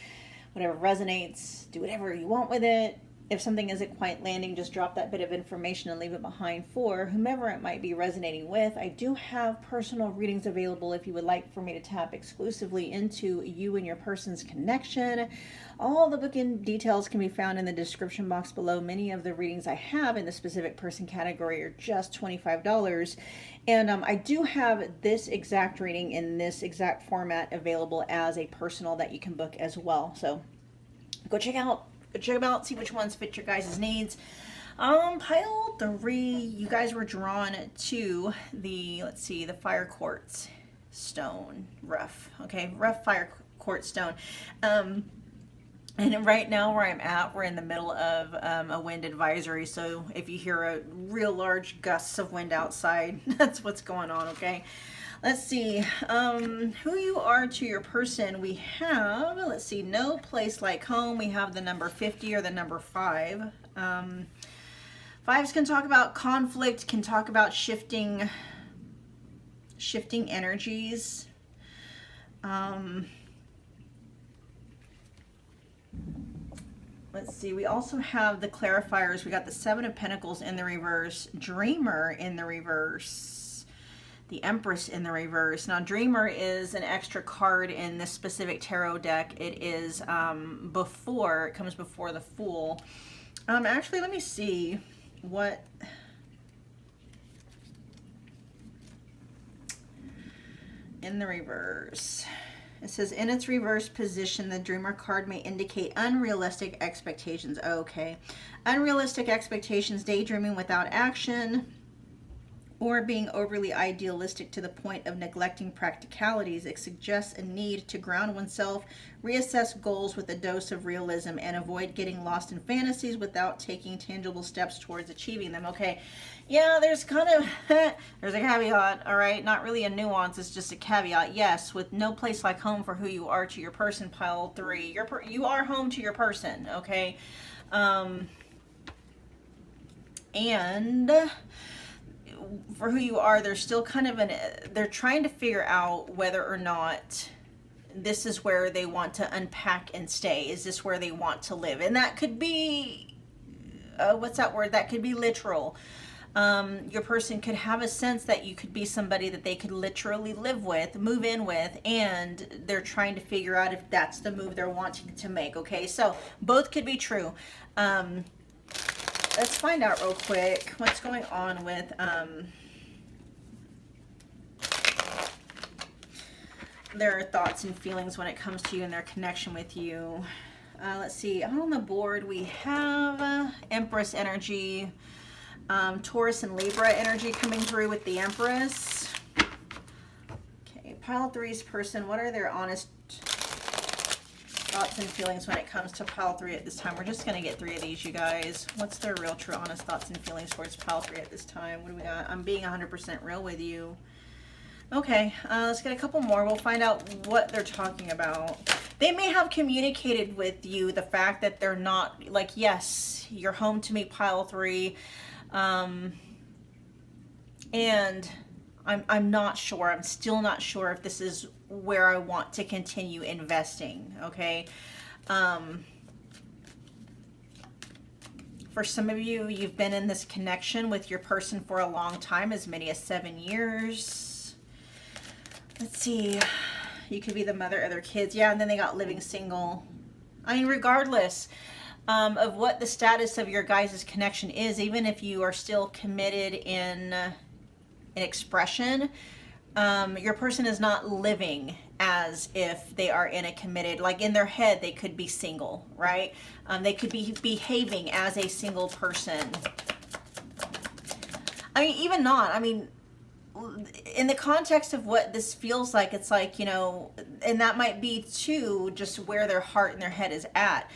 Whatever resonates, do whatever you want with it. if something isn't quite landing, just drop that bit of information and leave it behind for whomever it might be resonating with. I do have personal readings available if you would like for me to tap exclusively into you and your person's connection. All the booking details can be found in the description box below. Many of the readings I have in the specific person category are just $25. And I do have this exact reading in this exact format available as a personal that you can book as well. So go check them out, see which ones fit your guys' needs. Pile 3, you guys were drawn to the, let's see, the fire quartz stone, rough fire quartz stone. And right now where I'm at, we're in the middle of a wind advisory. So if you hear a real large gusts of wind outside, that's what's going on, okay? Let's see, who you are to your person. We have, let's see, no place like home. We have the number 50 or the number 5. Fives can talk about conflict, can talk about shifting energies. Let's see, we also have the clarifiers. We got the 7 of Pentacles in the reverse, Dreamer in the reverse, the Empress in the reverse. Now, Dreamer is an extra card in this specific tarot deck. It is it comes before the Fool. Actually, let me see what... in the reverse. It says, in its reverse position, the Dreamer card may indicate unrealistic expectations. Okay. Unrealistic expectations, daydreaming without action, or being overly idealistic to the point of neglecting practicalities. It suggests a need to ground oneself, reassess goals with a dose of realism, and avoid getting lost in fantasies without taking tangible steps towards achieving them. Okay. Yeah, there's kind of, there's a caveat, all right? Not really a nuance, it's just a caveat. Yes, with no place like home for who you are to your person, pile 3. You are home to your person, okay? And for who you are, there's still kind of they're trying to figure out whether or not this is where they want to unpack and stay. Is this where they want to live? And that could be, what's that word? That could be literal. Your person could have a sense that you could be somebody that they could literally live with, move in with, and they're trying to figure out if that's the move they're wanting to make. Okay, so both could be true. Let's find out real quick what's going on with their thoughts and feelings when it comes to you and their connection with you. Let's see, on the board we have Empress energy, Taurus and Libra energy coming through with the Empress. Okay, pile 3's person, what are their honest thoughts and feelings when it comes to pile 3 at this time? We're just going to get 3 of these, you guys. What's their real, true, honest thoughts and feelings towards pile 3 at this time? What do we got? I'm being 100% real with you. Okay, let's get a couple more. We'll find out what they're talking about. They may have communicated with you the fact that they're not, like, yes, you're home to me, pile 3. And I'm not sure. I'm still not sure if this is where I want to continue investing. Okay. For some of you, you've been in this connection with your person for a long time, as many as 7 years. Let's see. You could be the mother of their kids. Yeah, and then they got living single. I mean, regardless of what the status of your guys' connection is, even if you are still committed in expression, your person is not living as if they are in a committed, like in their head they could be single, right? They could be behaving as a single person. I mean, even not, I mean, in the context of what this feels like, it's like, you know, and that might be too just where their heart and their head is at.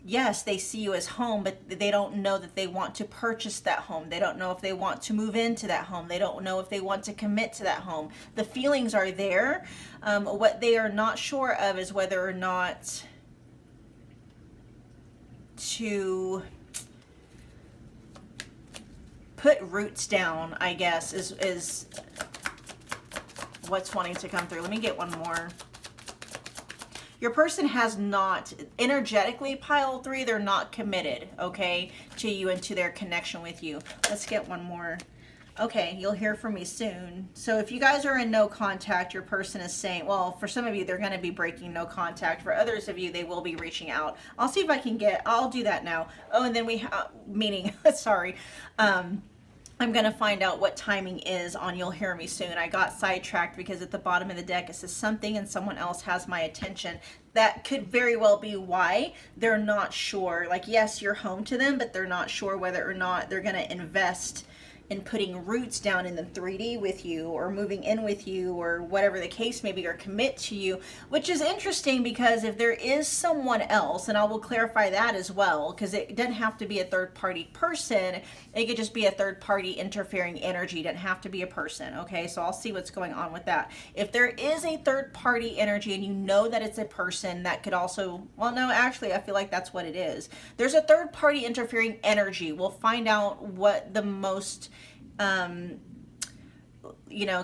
Yes, they see you as home, but they don't know that they want to purchase that home. They don't know if they want to move into that home. They don't know if they want to commit to that home. The feelings are there. What they are not sure of is whether or not to put roots down, I guess, is what's wanting to come through. Let me get one more. your person has not, energetically, pile 3, they're not committed, okay, to you and to their connection with you. Let's get one more. Okay, you'll hear from me soon. So if you guys are in no contact, your person is saying, well, for some of you, they're going to be breaking no contact. For others of you, they will be reaching out. I'll see if I can I'll do that now. Oh, and then sorry. I'm going to find out what timing is on You'll Hear Me Soon. I got sidetracked because at the bottom of the deck, it says something and someone else has my attention. That could very well be why they're not sure. Like, yes, you're home to them, but they're not sure whether or not they're going to invest in putting roots down in the 3D with you, or moving in with you, or whatever the case may be, or commit to you, which is interesting because if there is someone else, and I will clarify that as well, because it doesn't have to be a third party person, it could just be a third party interfering energy, it doesn't have to be a person, okay? So I'll see what's going on with that. If there is a third party energy and you know that it's a person, that could also, well, no, actually, I feel like that's what it is. There's a third party interfering energy. We'll find out what the most,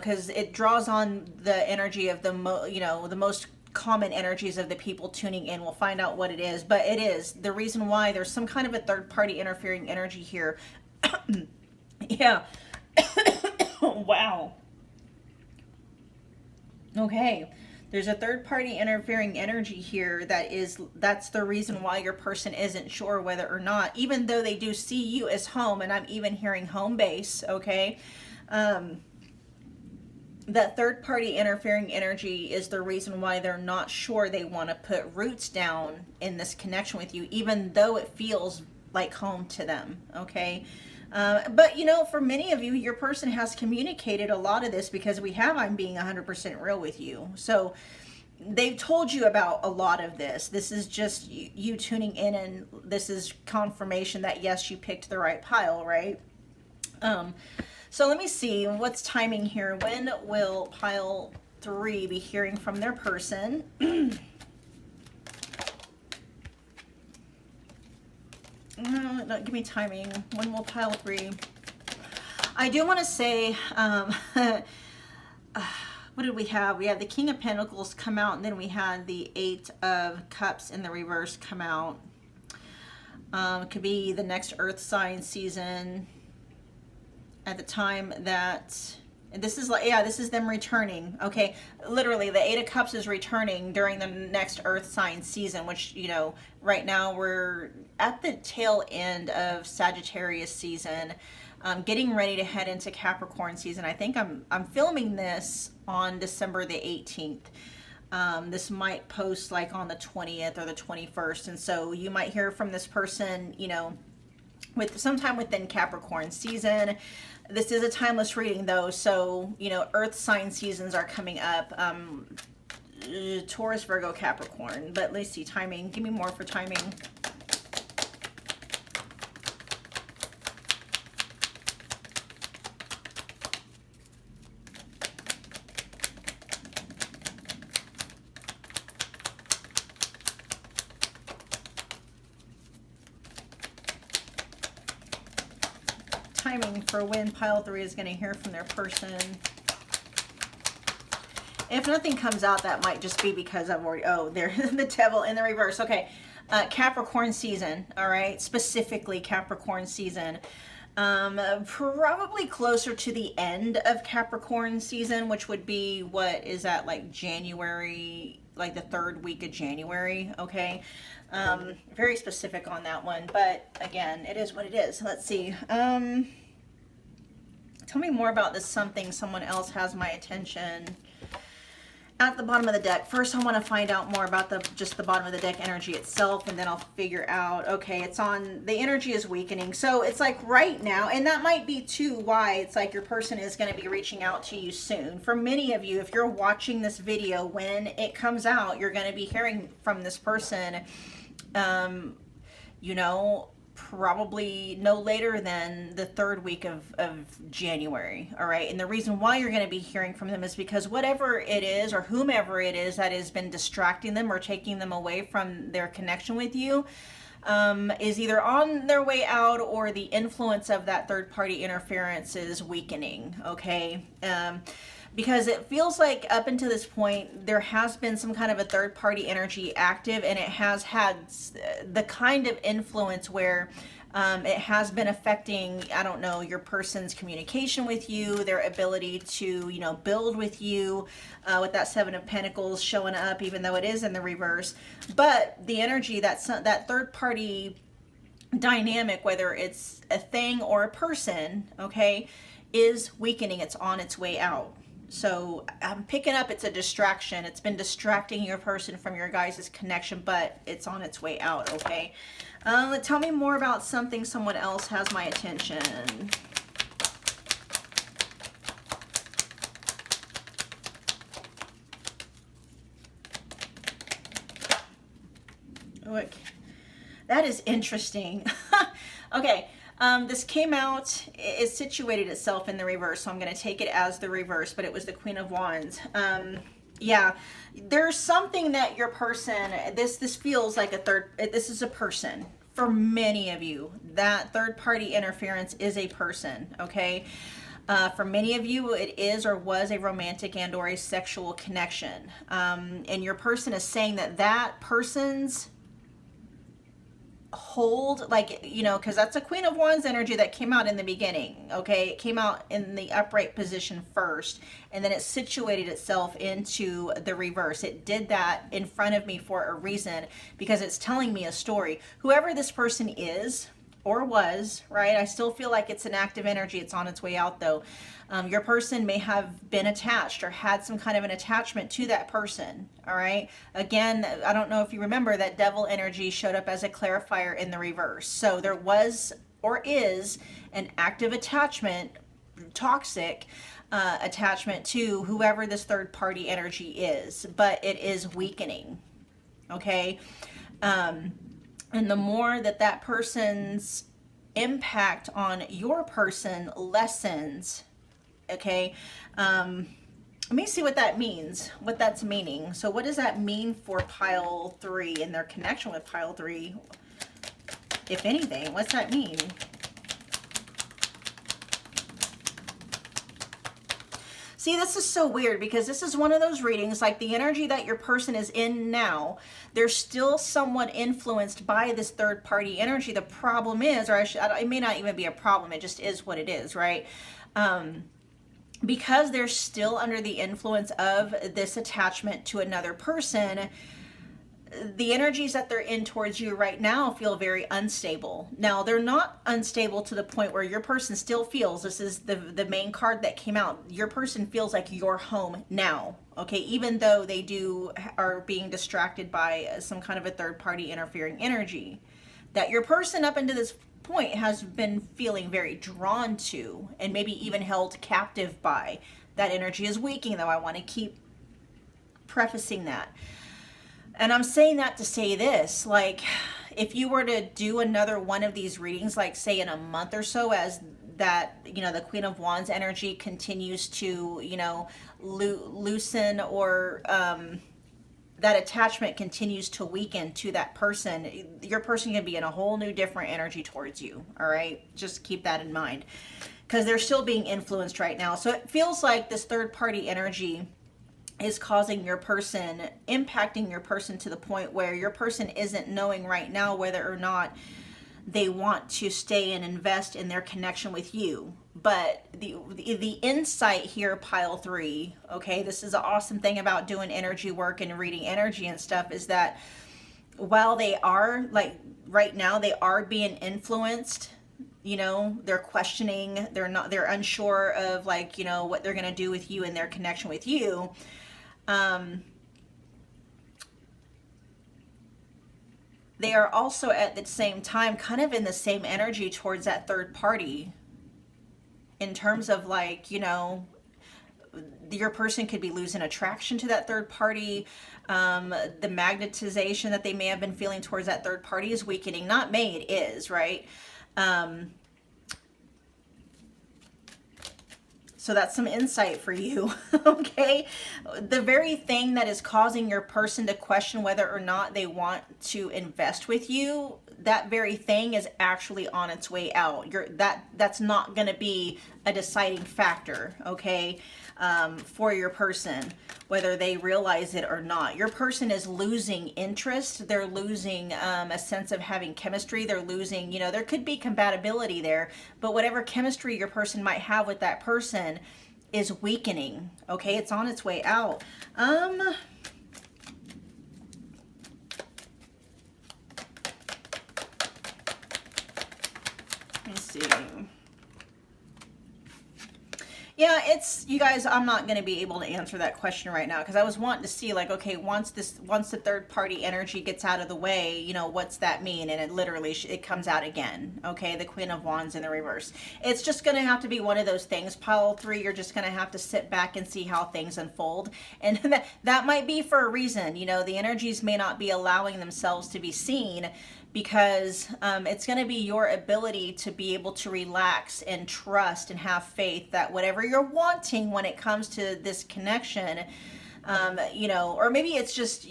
because it draws on the energy of the most common energies of the people tuning in. We'll find out what it is, but it is the reason why there's some kind of a third party interfering energy here. Yeah. Wow. Okay. There's a third party interfering energy here that's the reason why your person isn't sure whether or not, even though they do see you as home, and I'm even hearing home base, okay? That third party interfering energy is the reason why they're not sure they want to put roots down in this connection with you, even though it feels like home to them, okay? But for many of you, your person has communicated a lot of this, because I'm being 100% real with you. So they've told you about a lot of this. This is just you tuning in, and this is confirmation that yes, you picked the right pile, right? So let me see what's timing here. When will pile 3 be hearing from their person? No, give me timing. When will pile 3? I do want to say, what did we have? We had the King of Pentacles come out, and then we had the 8 of Cups in the reverse come out. It could be the next Earth sign season at the time that, this is them returning, okay? Literally, the 8 of Cups is returning during the next Earth sign season, which, right now we're at the tail end of Sagittarius season, getting ready to head into Capricorn season. I think I'm filming this on December the 18th. This might post like on the 20th or the 21st, and so you might hear from this person, with sometime within Capricorn season. This is a timeless reading though, so Earth sign seasons are coming up. Taurus, Virgo, Capricorn. But let's see, timing. Give me more for timing. Timing for when pile 3 is going to hear from their person. If nothing comes out, that might just be because I've already, they're the devil in the reverse. Okay, Capricorn season, all right, specifically Capricorn season. Probably closer to the end of Capricorn season, which would be, what is that, like January, like the 3rd week of January, okay? Very specific on that one, but again, it is what it is. Let's see. Tell me more about this something. Someone else has my attention. At the bottom of the deck, first I want to find out more about just the bottom of the deck energy itself, and then I'll figure out, okay, it's on, the energy is weakening. So it's like right now, and that might be too why it's like your person is going to be reaching out to you soon. For many of you, if you're watching this video, when it comes out, you're going to be hearing from this person, probably no later than the 3rd week of January, all right? And the reason why you're going to be hearing from them is because whatever it is, or whomever it is that has been distracting them or taking them away from their connection with you, is either on their way out, or the influence of that third party interference is weakening, okay? because it feels like up until this point there has been some kind of a third party energy active, and it has had the kind of influence where it has been affecting, I don't know, your person's communication with you, their ability to, you know, build with you, with that Seven of Pentacles showing up, even though it is in the reverse. But the energy, that third party dynamic, whether it's a thing or a person, okay, is weakening. It's on its way out. So I'm picking up it's a distraction. It's been distracting your person from your guys' connection, but it's on its way out, okay? Tell me more about something someone else has my attention. Okay. That is interesting. Okay. This came out, it situated itself in the reverse, so I'm going to take it as the reverse, but it was the Queen of Wands. Yeah, there's something that your person, this feels like this is a person. For many of you, that third party interference is a person, okay? For many of you, it is or was a romantic and or a sexual connection. And your person is saying that person's hold, like, you know, because that's a Queen of Wands energy that came out in the beginning, okay? It came out in the upright position first, and then it situated itself into the reverse. It did that in front of me for a reason, because it's telling me a story. Whoever this person is or was, right? I still feel like it's an active energy. It's on its way out, though. Your person may have been attached or had some kind of an attachment to that person, all right? Again, I don't know if you remember that devil energy showed up as a clarifier in the reverse. So there was or is an active attachment, toxic attachment to whoever this third party energy is, but it is weakening, okay? And the more that person's impact on your person lessens, okay, let me see what that means, what that's meaning. So what does that mean for pile 3 and their connection with pile 3, if anything? What's that mean? See, this is so weird, because this is one of those readings, like the energy that your person is in now, they're still somewhat influenced by this third party energy. The problem is, or it may not even be a problem, it just is what it is, right? Because they're still under the influence of this attachment to another person, the energies that they're in towards you right now feel very unstable. Now, they're not unstable to the point where your person still feels, this is the main card that came out, your person feels like you're home now, okay? Even though they are being distracted by some kind of a third party interfering energy, that your person up until this point has been feeling very drawn to, and maybe even held captive by. That energy is weakening, though. I want to keep prefacing that. And I'm saying that to say this, like, if you were to do another one of these readings, like say in a month or so, as that, you know, the Queen of Wands energy continues to, you know, loosen, or that attachment continues to weaken to that person, your person can be in a whole new different energy towards you, all right? Just keep that in mind, because they're still being influenced right now. So it feels like this third party energy is causing your person, impacting your person to the point where your person isn't knowing right now whether or not they want to stay and invest in their connection with you. But the insight here, pile 3, okay, this is an awesome thing about doing energy work and reading energy and stuff, is that while they are, like right now, they are being influenced, you know, they're questioning, they're unsure of, like, you know, what they're going to do with you and their connection with you. They are also at the same time kind of in the same energy towards that third party, in terms of, like, you know, your person could be losing attraction to that third party. The magnetization that they may have been feeling towards that third party is weakening. Not may, it is, right? So that's some insight for you, okay? The very thing that is causing your person to question whether or not they want to invest with you, that very thing is actually on its way out. That's not going to be a deciding factor, okay, for your person, whether they realize it or not. Your person is losing interest. They're losing a sense of having chemistry. They're losing, you know, there could be compatibility there, but whatever chemistry your person might have with that person is weakening, okay? It's on its way out. Let me see. Yeah, it's, you guys, I'm not going to be able to answer that question right now because I was wanting to see, like, okay, once the third party energy gets out of the way, you know, what's that mean? And it literally, it comes out again, okay? The Queen of Wands in the reverse. It's just going to have to be one of those things. Pile 3, you're just going to have to sit back and see how things unfold. And that might be for a reason. You know, the energies may not be allowing themselves to be seen, because it's going to be your ability to be able to relax and trust and have faith that whatever you're wanting when it comes to this connection, you know, or maybe it's just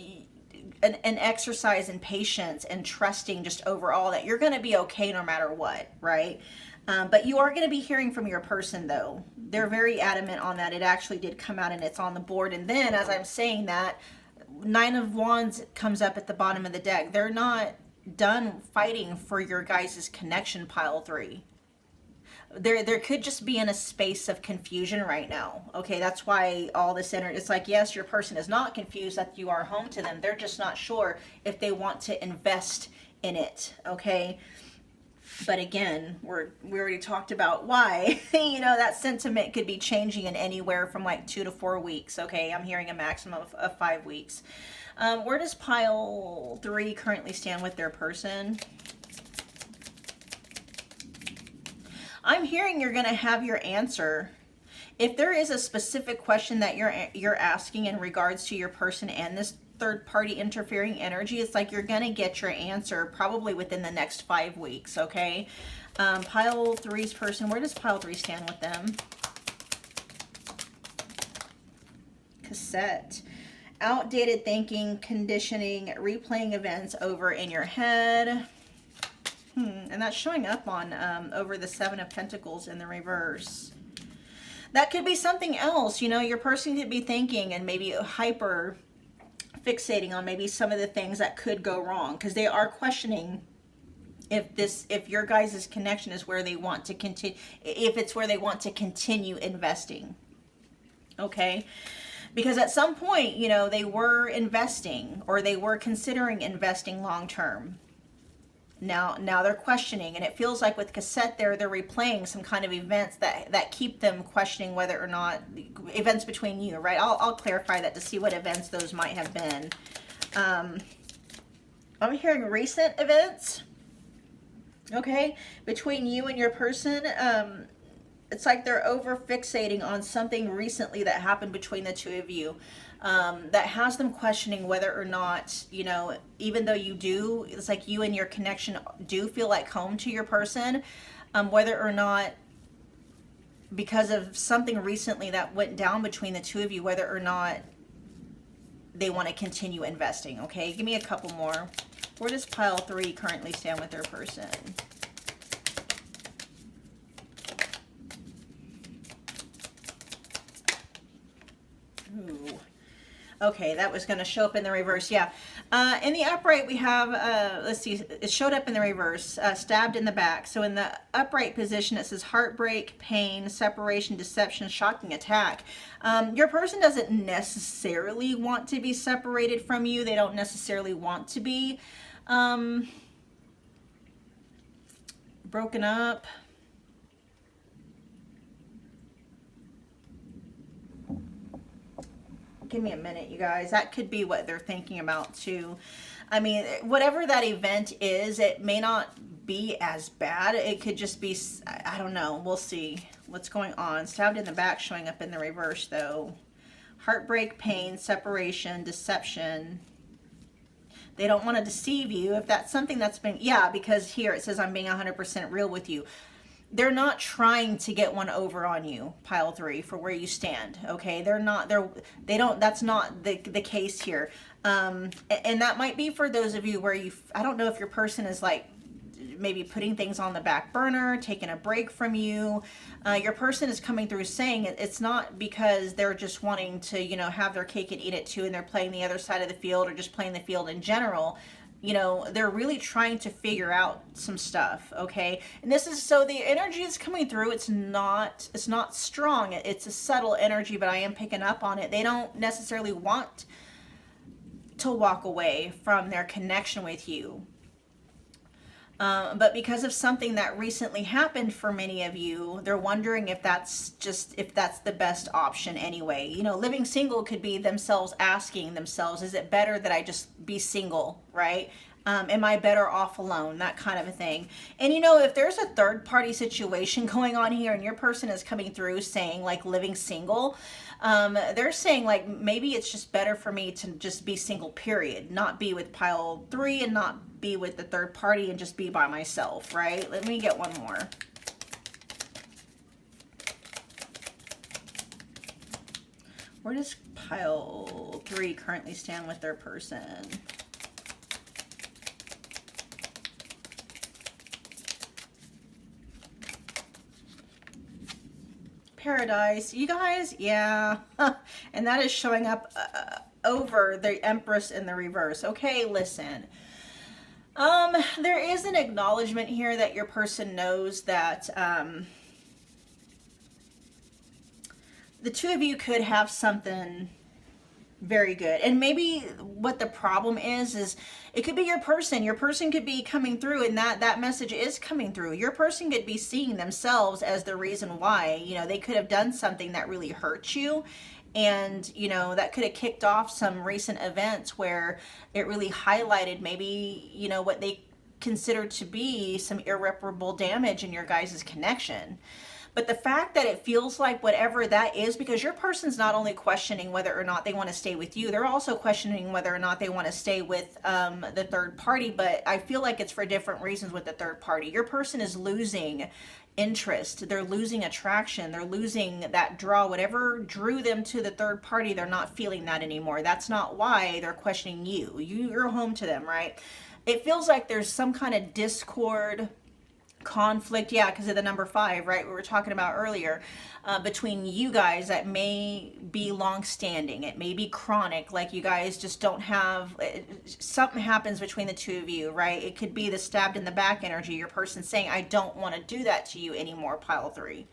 an exercise in patience and trusting just overall that you're going to be okay no matter what, right? But you are going to be hearing from your person, though. They're very adamant on that. It actually did come out and it's on the board. And then as I'm saying that, 9 of Wands comes up at the bottom of the deck. They're not done fighting for your guys' connection, pile 3. There could just be in a space of confusion right now. Okay, that's why all this energy, it's like, yes, your person is not confused that you are home to them. They're just not sure if they want to invest in it, okay? But again, we already talked about why. You know, that sentiment could be changing in anywhere from like 2 to 4 weeks, okay? I'm hearing a maximum of 5 weeks. Where does pile 3 currently stand with their person? I'm hearing you're going to have your answer. If there is a specific question that you're asking in regards to your person and this third party interfering energy, it's like you're going to get your answer probably within the next 5 weeks, okay? Pile 3's person, where does pile 3 stand with them? Cassette. Outdated thinking, conditioning, replaying events over in your head. And that's showing up on over the 7 of Pentacles in the reverse. That could be something else. You know, your person could be thinking and maybe hyper fixating on maybe some of the things that could go wrong, because they are questioning if your guys' connection is where they want to continue, if it's where they want to continue investing. Okay? Because at some point, you know, they were investing or they were considering investing long term. Now they're questioning, and it feels like with Cassette they're replaying some kind of events that keep them questioning whether or not events between you, right? I'll clarify that to see what events those might have been. I'm hearing recent events, okay, between you and your person. It's like they're over fixating on something recently that happened between the two of you, that has them questioning whether or not, you know, even though you do, it's like you and your connection do feel like home to your person, whether or not, because of something recently that went down between the two of you, whether or not they want to continue investing. Okay, give me a couple more. Where does pile 3 currently stand with their person? Ooh. Okay, that was going to show up in the reverse. Yeah. In the upright, we have, let's see, it showed up in the reverse, stabbed in the back. So in the upright position, it says heartbreak, pain, separation, deception, shocking attack. Your person doesn't necessarily want to be separated from you. They don't necessarily want to be broken up. Give me a minute, you guys. That could be what they're thinking about too. I mean, whatever that event is, it may not be as bad. It could just be, I don't know. We'll see what's going on. Stabbed in the back showing up in the reverse though. Heartbreak, pain, separation, deception. They don't want to deceive you. If that's something that's been, yeah, because here it says I'm being 100% real with you. They're not trying to get one over on you, pile 3, for where you stand. Okay, they don't, that's not the case here. And that might be for those of you where I don't know if your person is like maybe putting things on the back burner, taking a break from you. Your person is coming through saying it's not because they're just wanting to, you know, have their cake and eat it too, and they're playing the other side of the field or just playing the field in general. You know, they're really trying to figure out some stuff, okay? And this is, so the energy is coming through. It's not strong. It's a subtle energy, but I am picking up on it. They don't necessarily want to walk away from their connection with you. But because of something that recently happened for many of you, they're wondering if that's the best option anyway. You know, living single could be themselves asking themselves, is it better that I just be single, right? Am I better off alone? That kind of a thing. And you know, if there's a third party situation going on here and your person is coming through saying like living single, they're saying like, maybe it's just better for me to just be single, period. Not be with pile 3 and not be with the third party and just be by myself, right? Let me get one more. Where does pile 3 currently stand with their person? Paradise, you guys, yeah. And that is showing up over the Empress in the reverse. Okay, listen. There is an acknowledgement here that your person knows that the two of you could have something very good. And maybe what the problem is it could be your person. Your person could be coming through, and that message is coming through. Your person could be seeing themselves as the reason why. You know, they could have done something that really hurt you, and you know, that could have kicked off some recent events where it really highlighted maybe, you know, what they considered to be some irreparable damage in your guys' connection. But the fact that it feels like whatever that is, because your person's not only questioning whether or not they want to stay with you, they're also questioning whether or not they want to stay with the third party. But I feel like it's for different reasons with the third party. Your person is losing interest. They're losing attraction. They're losing that draw. Whatever drew them to the third party, they're not feeling that anymore. That's not why they're questioning you. You're home to them, right? It feels like there's some kind of discord, conflict, yeah, because of the number 5, right, we were talking about earlier, between you guys that may be long-standing. It may be chronic, like you guys just don't have, something happens between the two of you, right? It could be the stabbed in the back energy, your person saying, I don't want to do that to you anymore, pile 3,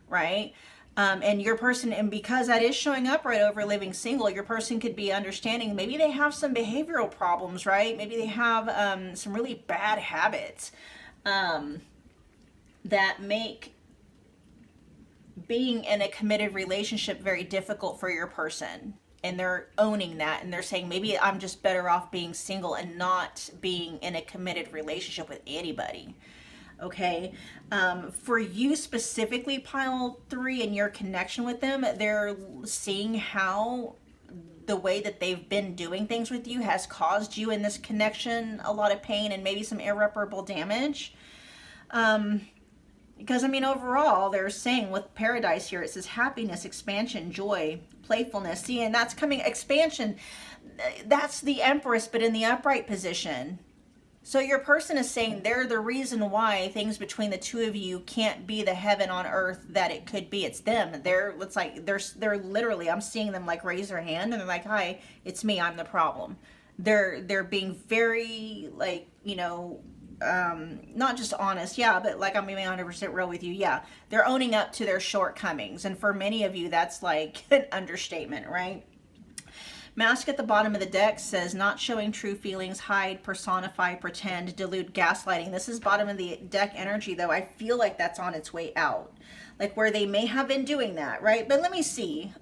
right? And your person, and because that is showing up right over living single, your person could be understanding maybe they have some behavioral problems, right? Maybe they have some really bad habits that make being in a committed relationship very difficult for your person. And they're owning that, and they're saying, maybe I'm just better off being single and not being in a committed relationship with anybody. Okay, for you specifically, pile 3, and your connection with them, they're seeing how the way that they've been doing things with you has caused you in this connection a lot of pain and maybe some irreparable damage. Because I mean, overall, they're saying with Paradise here, it says happiness, expansion, joy, playfulness. See, and that's coming, expansion, that's the Empress, but in the upright position. So your person is saying they're the reason why things between the two of you can't be the heaven on earth that it could be. It's them. It's like they're literally, I'm seeing them like raise their hand and they're like, hi, it's me, I'm the problem. They're being very, like, you know, not just honest, yeah, but like, I'm being 100% real with you, yeah. They're owning up to their shortcomings, and for many of you, that's like an understatement, right? Mask at the bottom of the deck says not showing true feelings, hide, personify, pretend, delude, gaslighting. This is bottom of the deck energy, though. I feel like that's on its way out, like where they may have been doing that, right? But let me see.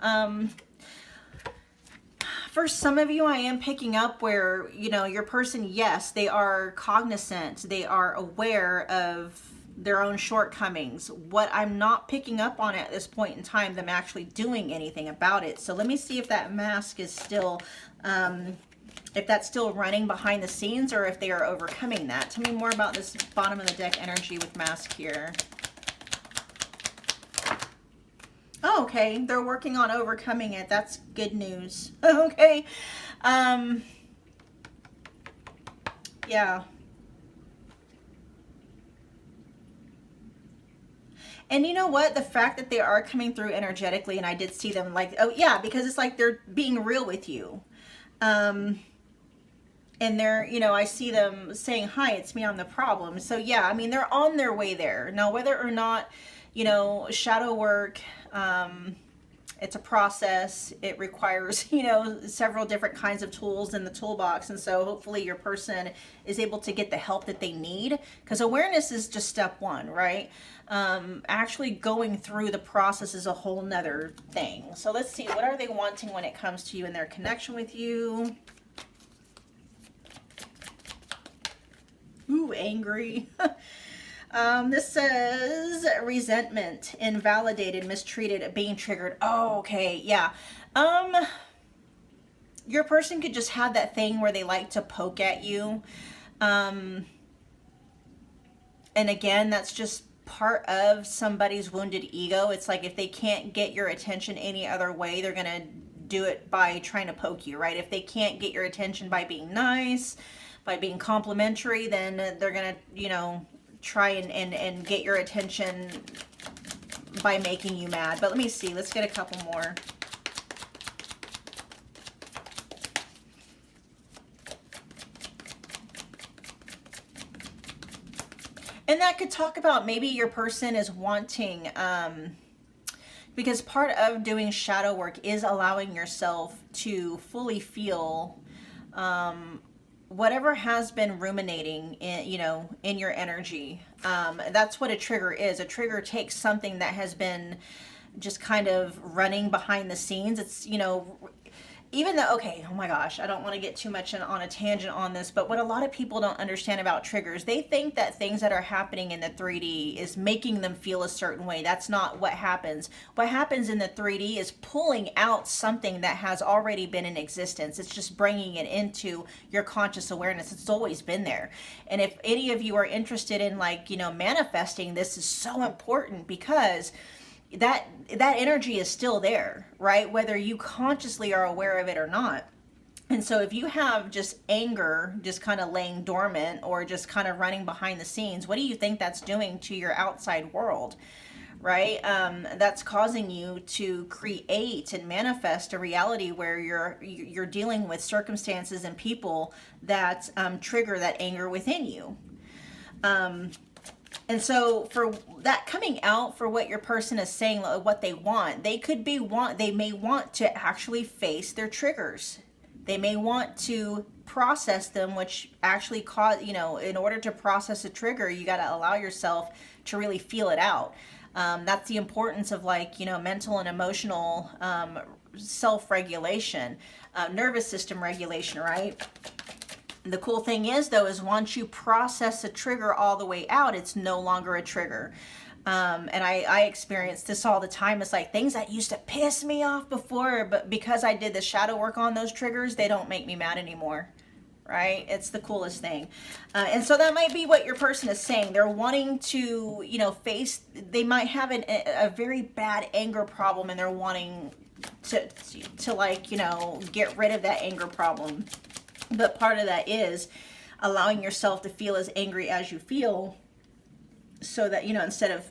For some of you, I am picking up where, you know, your person, yes, they are cognizant, they are aware of their own shortcomings. What I'm not picking up on at this point in time, them actually doing anything about it. So let me see if that mask is still, if that's still running behind the scenes, or if they are overcoming that. Tell me more about this bottom of the deck energy with mask here. Oh, okay, they're working on overcoming it. That's good news. Okay. Yeah. And you know what? The fact that they are coming through energetically, and I did see them like, oh yeah, because it's like they're being real with you. And they're, you know, I see them saying, hi, it's me, I'm the problem. So yeah, I mean, they're on their way there. Now, whether or not, you know, shadow work, it's a process. It requires, you know, several different kinds of tools in the toolbox. And so hopefully your person is able to get the help that they need, because awareness is just step one, right? Actually going through the process is a whole nother thing. So let's see, what are they wanting when it comes to you and their connection with you? Ooh, angry. This says resentment, invalidated, mistreated, being triggered. Oh, okay, yeah. Your person could just have that thing where they like to poke at you. And again, that's just part of somebody's wounded ego. It's like if they can't get your attention any other way, they're gonna do it by trying to poke you, right? If they can't get your attention by being nice, by being complimentary, then they're gonna, you know, try and get your attention by making you mad. But let me see, let's get a couple more. And that could talk about maybe your person is wanting, because part of doing shadow work is allowing yourself to fully feel whatever has been ruminating in, you know, in your energy. That's what a trigger is. A trigger takes something that has been just kind of running behind the scenes. It's, you know, even though, okay, oh my gosh, I don't want to get too much on a tangent on this, but what a lot of people don't understand about triggers, they think that things that are happening in the 3D is making them feel a certain way. That's not what happens. What happens in the 3D is pulling out something that has already been in existence. It's just bringing it into your conscious awareness. It's always been there. And if any of you are interested in, like, you know, manifesting, this is so important, because that energy is still there, right? Whether you consciously are aware of it or not. And so if you have just anger just kind of laying dormant or just kind of running behind the scenes, what do you think that's doing to your outside world, right? That's causing you to create and manifest a reality where you're dealing with circumstances and people that trigger that anger within you. And so for that coming out, for what your person is saying, what they want, they may want to actually face their triggers. They may want to process them, which actually cause, you know, in order to process a trigger, you got to allow yourself to really feel it out. That's the importance of, like, you know, mental and emotional self-regulation, nervous system regulation, right? The cool thing is, though, is once you process a trigger all the way out, it's no longer a trigger. And I experience this all the time. It's like things that used to piss me off before, but because I did the shadow work on those triggers, they don't make me mad anymore, right? It's the coolest thing. And so that might be what your person is saying. They're wanting to, you know, they might have a very bad anger problem, and they're wanting to like, you know, get rid of that anger problem. But part of that is allowing yourself to feel as angry as you feel, so that, you know, instead of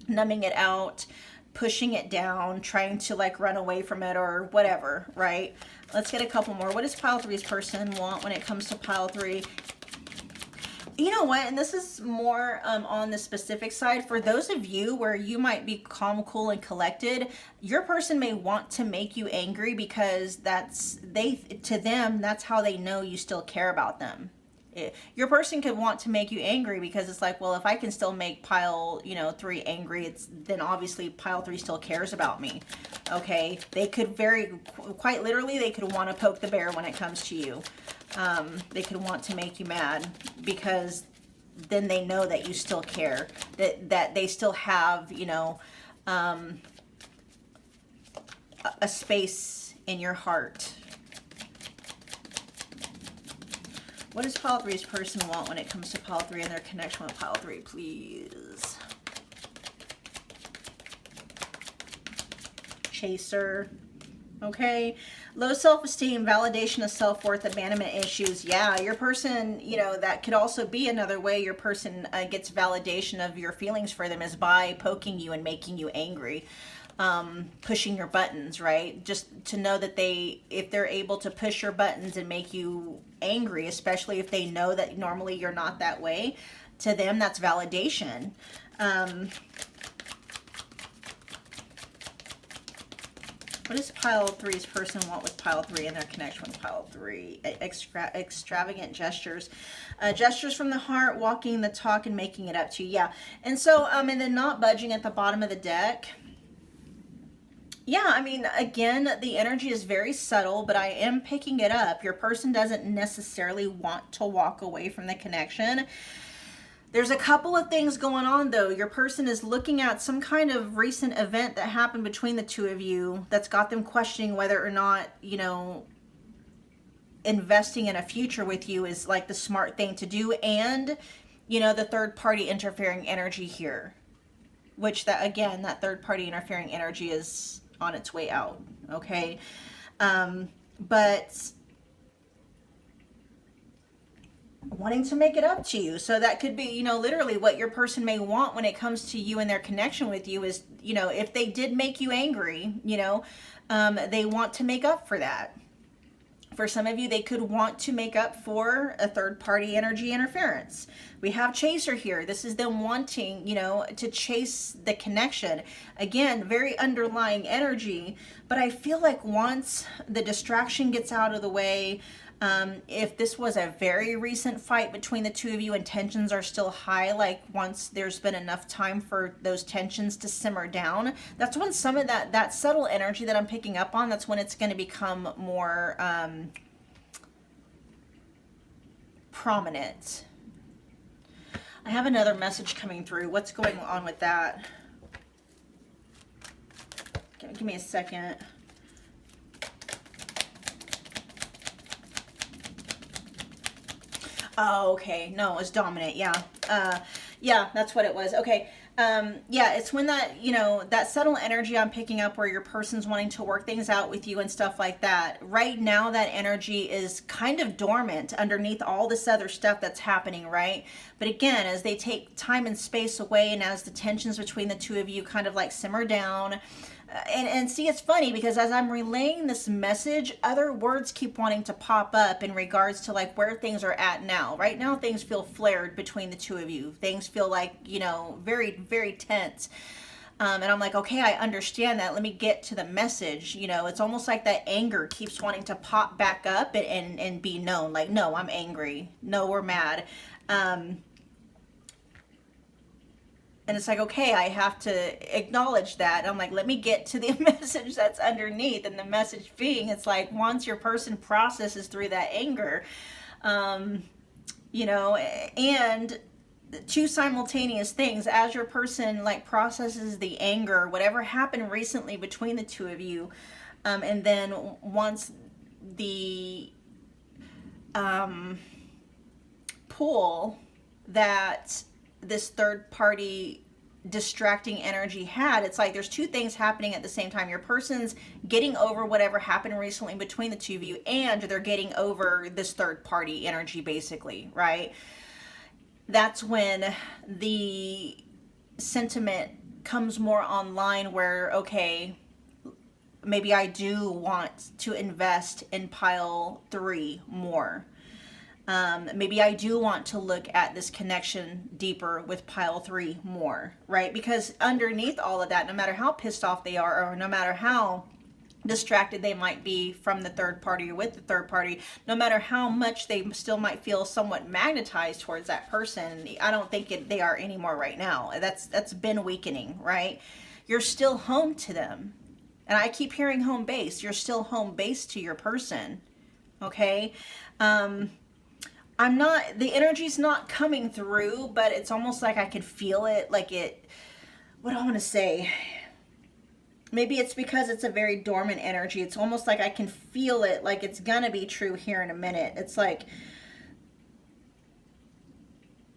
numbing it out, pushing it down, trying to like run away from it or whatever, right? Let's get a couple more. What does pile 3's person want when it comes to pile 3? You know what, and this is more on the specific side. For those of you where you might be calm, cool, and collected, your person may want to make you angry, because to them, that's how they know you still care about them. Your person could want to make you angry because it's like, well, if I can still make pile, you know, 3 angry, then obviously pile 3 still cares about me. Okay, they could quite literally, they could want to poke the bear when it comes to you. They could want to make you mad, because then they know that you still care, that they still have, you know, a space in your heart. What does pile 3's person want when it comes to pile 3 and their connection with pile 3, please? Chaser, Okay, low self-esteem, validation of self-worth, abandonment issues. Yeah, your person, you know, that could also be another way your person gets validation of your feelings for them is by poking you and making you angry, pushing your buttons, right? Just to know that if they're able to push your buttons and make you angry, especially if they know that normally you're not that way, to them, that's validation. What does pile 3's person want with pile 3 and their connection with pile 3? Extravagant gestures. Gestures from the heart, walking the talk and making it up to you. Yeah. And so, and then not budging at the bottom of the deck. Yeah, I mean, again, the energy is very subtle, but I am picking it up. Your person doesn't necessarily want to walk away from the connection. There's a couple of things going on, though. Your person is looking at some kind of recent event that happened between the two of you that's got them questioning whether or not, you know, investing in a future with you is like the smart thing to do. And, you know, the third party interfering energy here, which that, again, that third party interfering energy is on its way out. Okay. But wanting to make it up to you. So that could be, you know, literally what your person may want when it comes to you and their connection with you is, you know, if they did make you angry, you know, they want to make up for that. For some of you, they could want to make up for a third party energy interference. We have chaser here. This is them wanting, you know, to chase the connection. Again, very underlying energy. But I feel like once the distraction gets out of the way, if this was a very recent fight between the two of you and tensions are still high, like once there's been enough time for those tensions to simmer down, that's when some of that subtle energy that I'm picking up on, that's when it's going to become more prominent. I have another message coming through. What's going on with that? Give me a second. Oh, okay. No, it was dominant. Yeah. Yeah, that's what it was. Okay. Yeah, it's when that, you know, that subtle energy I'm picking up where your person's wanting to work things out with you and stuff like that. Right now, that energy is kind of dormant underneath all this other stuff that's happening, right? But again, as they take time and space away and as the tensions between the two of you kind of like simmer down, and see, it's funny because as I'm relaying this message, other words keep wanting to pop up in regards to like where things are at now. Right now, things feel flared between the two of you. Things feel like, you know, very, very tense. And I'm like, okay, I understand that. Let me get to the message. You know, it's almost like that anger keeps wanting to pop back up and be known. Like, no, I'm angry. No, we're mad. And it's like, okay, I have to acknowledge that. I'm like, let me get to the message that's underneath. And the message being, it's like, once your person processes through that anger, you know, and two simultaneous things, as your person like processes the anger, whatever happened recently between the two of you, and then once the pull that this third party distracting energy had, it's like there's two things happening at the same time. Your person's getting over whatever happened recently between the two of you, and they're getting over this third party energy, basically, right? That's when the sentiment comes more online where, okay, maybe I do want to invest in pile 3 more. Maybe I do want to look at this connection deeper with pile 3 more, right? Because underneath all of that, no matter how pissed off they are, or no matter how distracted they might be from the third party or with the third party, no matter how much they still might feel somewhat magnetized towards that person, I don't think they are anymore right now. That's been weakening, right? You're still home to them. And I keep hearing home base. You're still home base to your person, okay? The energy's not coming through, but it's almost like I could feel it, what do I want to say? Maybe it's because it's a very dormant energy. It's almost like I can feel it, like it's gonna be true here in a minute. It's like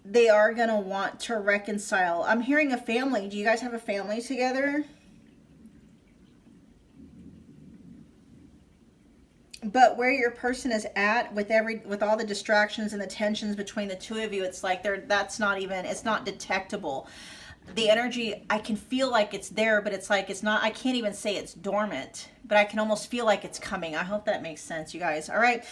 they are gonna want to reconcile. I'm hearing a family. Do you guys have a family together? But where your person is at with all the distractions and the tensions between the two of you, it's like that's not even, it's not detectable. The energy, I can feel like it's there, but it's like it's not, I can't even say it's dormant, but I can almost feel like it's coming. I hope that makes sense, you guys. All right.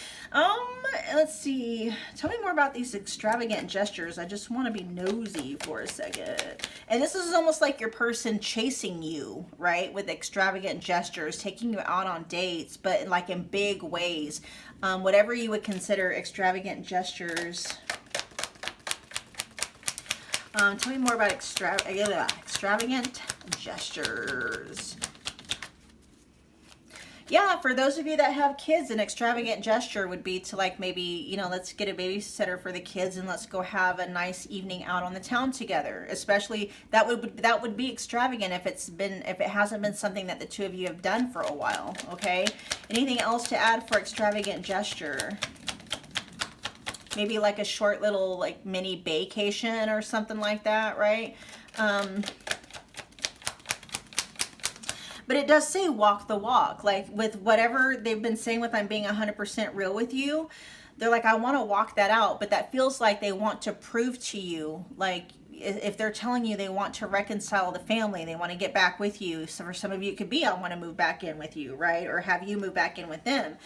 Let's see. Tell me more about these extravagant gestures. I just want to be nosy for a second. And this is almost like your person chasing you, right? With extravagant gestures, taking you out on dates, but like in big ways. Whatever you would consider extravagant gestures. Tell me more about extravagant gestures. Yeah, for those of you that have kids, an extravagant gesture would be to like maybe, you know, let's get a babysitter for the kids and let's go have a nice evening out on the town together. Especially that would be extravagant if it hasn't been something that the two of you have done for a while. Okay. Anything else to add for extravagant gesture? Maybe like a short little like mini vacation or something like that, right? But it does say walk the walk. Like with whatever they've been saying with I'm being 100% real with you, they're like, I want to walk that out. But that feels like they want to prove to you, like if they're telling you they want to reconcile the family, they want to get back with you. So for some of you, it could be I want to move back in with you, right? Or have you move back in with them.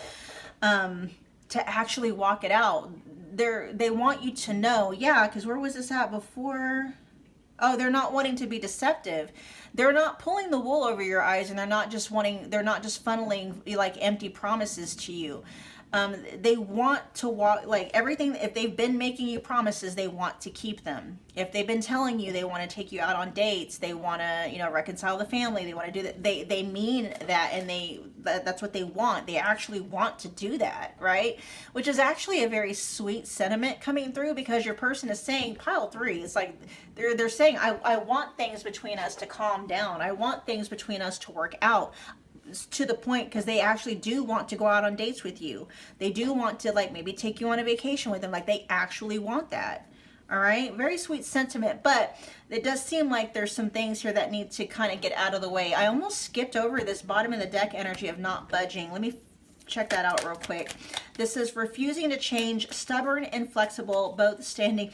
To actually walk it out. They want you to know, yeah, because where was this at before? Oh, they're not wanting to be deceptive. They're not pulling the wool over your eyes, and they're not just funneling like empty promises to you. They want to walk, like everything, if they've been making you promises, they want to keep them. If they've been telling you they want to take you out on dates, they want to, you know, reconcile the family, they want to do that, they mean that, and that's what they want. They actually want to do that, right? Which is actually a very sweet sentiment coming through, because your person is saying, pile 3, it's like they're saying, I want things between us to calm down. I want things between us to work out. To the point, because they actually do want to go out on dates with you. They do want to like maybe take you on a vacation with them. Like they actually want that. All right. Very sweet sentiment, but it does seem like there's some things here that need to kind of get out of the way. I almost skipped over this bottom of the deck energy of not budging. Let me check that out real quick. This is refusing to change, stubborn, inflexible, both standing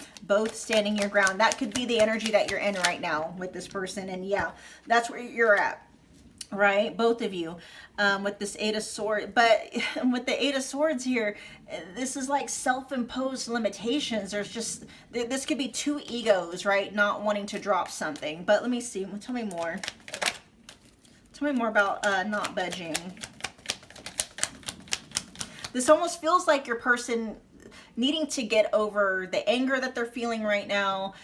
your ground. That could be the energy that you're in right now with this person. And yeah, that's where you're at. Right, both of you, with this 8 of Swords. But with the 8 of Swords here, this is like self-imposed limitations. This could be 2 egos, right, not wanting to drop something. But let me see, tell me more. Tell me more about not budging. This almost feels like your person needing to get over the anger that they're feeling right now.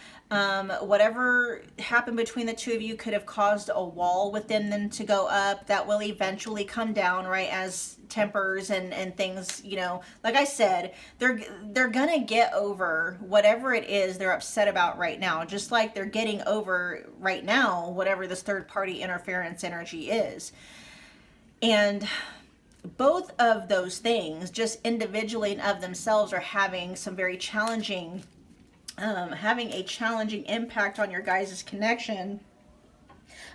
Whatever happened between the two of you could have caused a wall within them to go up that will eventually come down, right, as tempers and things, you know, like I said, they're gonna get over whatever it is they're upset about right now, just like they're getting over right now whatever this third party interference energy is. And both of those things just individually and of themselves are having some very challenging having a challenging impact on your guys' connection.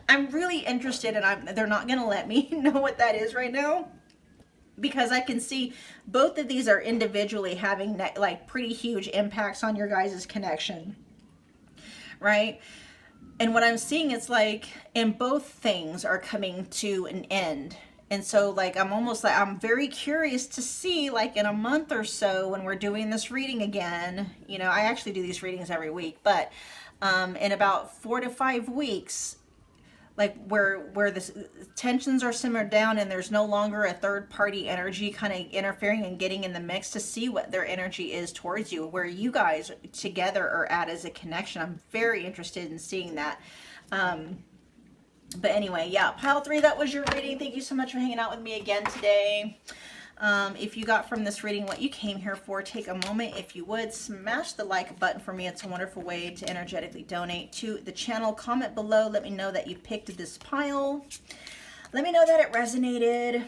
I'm really interested, and they're not going to let me know what that is right now, because I can see both of these are individually having like pretty huge impacts on your guys' connection, right? And what I'm seeing is like, and both things are coming to an end. And so like, I'm very curious to see like in a month or so when we're doing this reading again, you know, I actually do these readings every week, but in about 4 to 5 weeks, like where the tensions are simmered down and there's no longer a third party energy kind of interfering and getting in the mix, to see what their energy is towards you, where you guys together are at as a connection. I'm very interested in seeing that. But anyway, yeah, pile 3, that was your reading. Thank you so much for hanging out with me again today. If you got from this reading what you came here for, take a moment, if you would, smash the like button for me. It's a wonderful way to energetically donate to the channel. Comment below. Let me know that you picked this pile. Let me know that it resonated.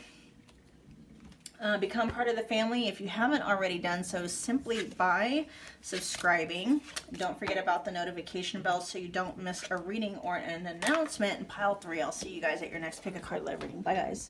Become part of the family if you haven't already done so, simply by subscribing. Don't forget about the notification bell so you don't miss a reading or an announcement. And pile 3, I'll see you guys at your next pick a card live reading. Bye guys.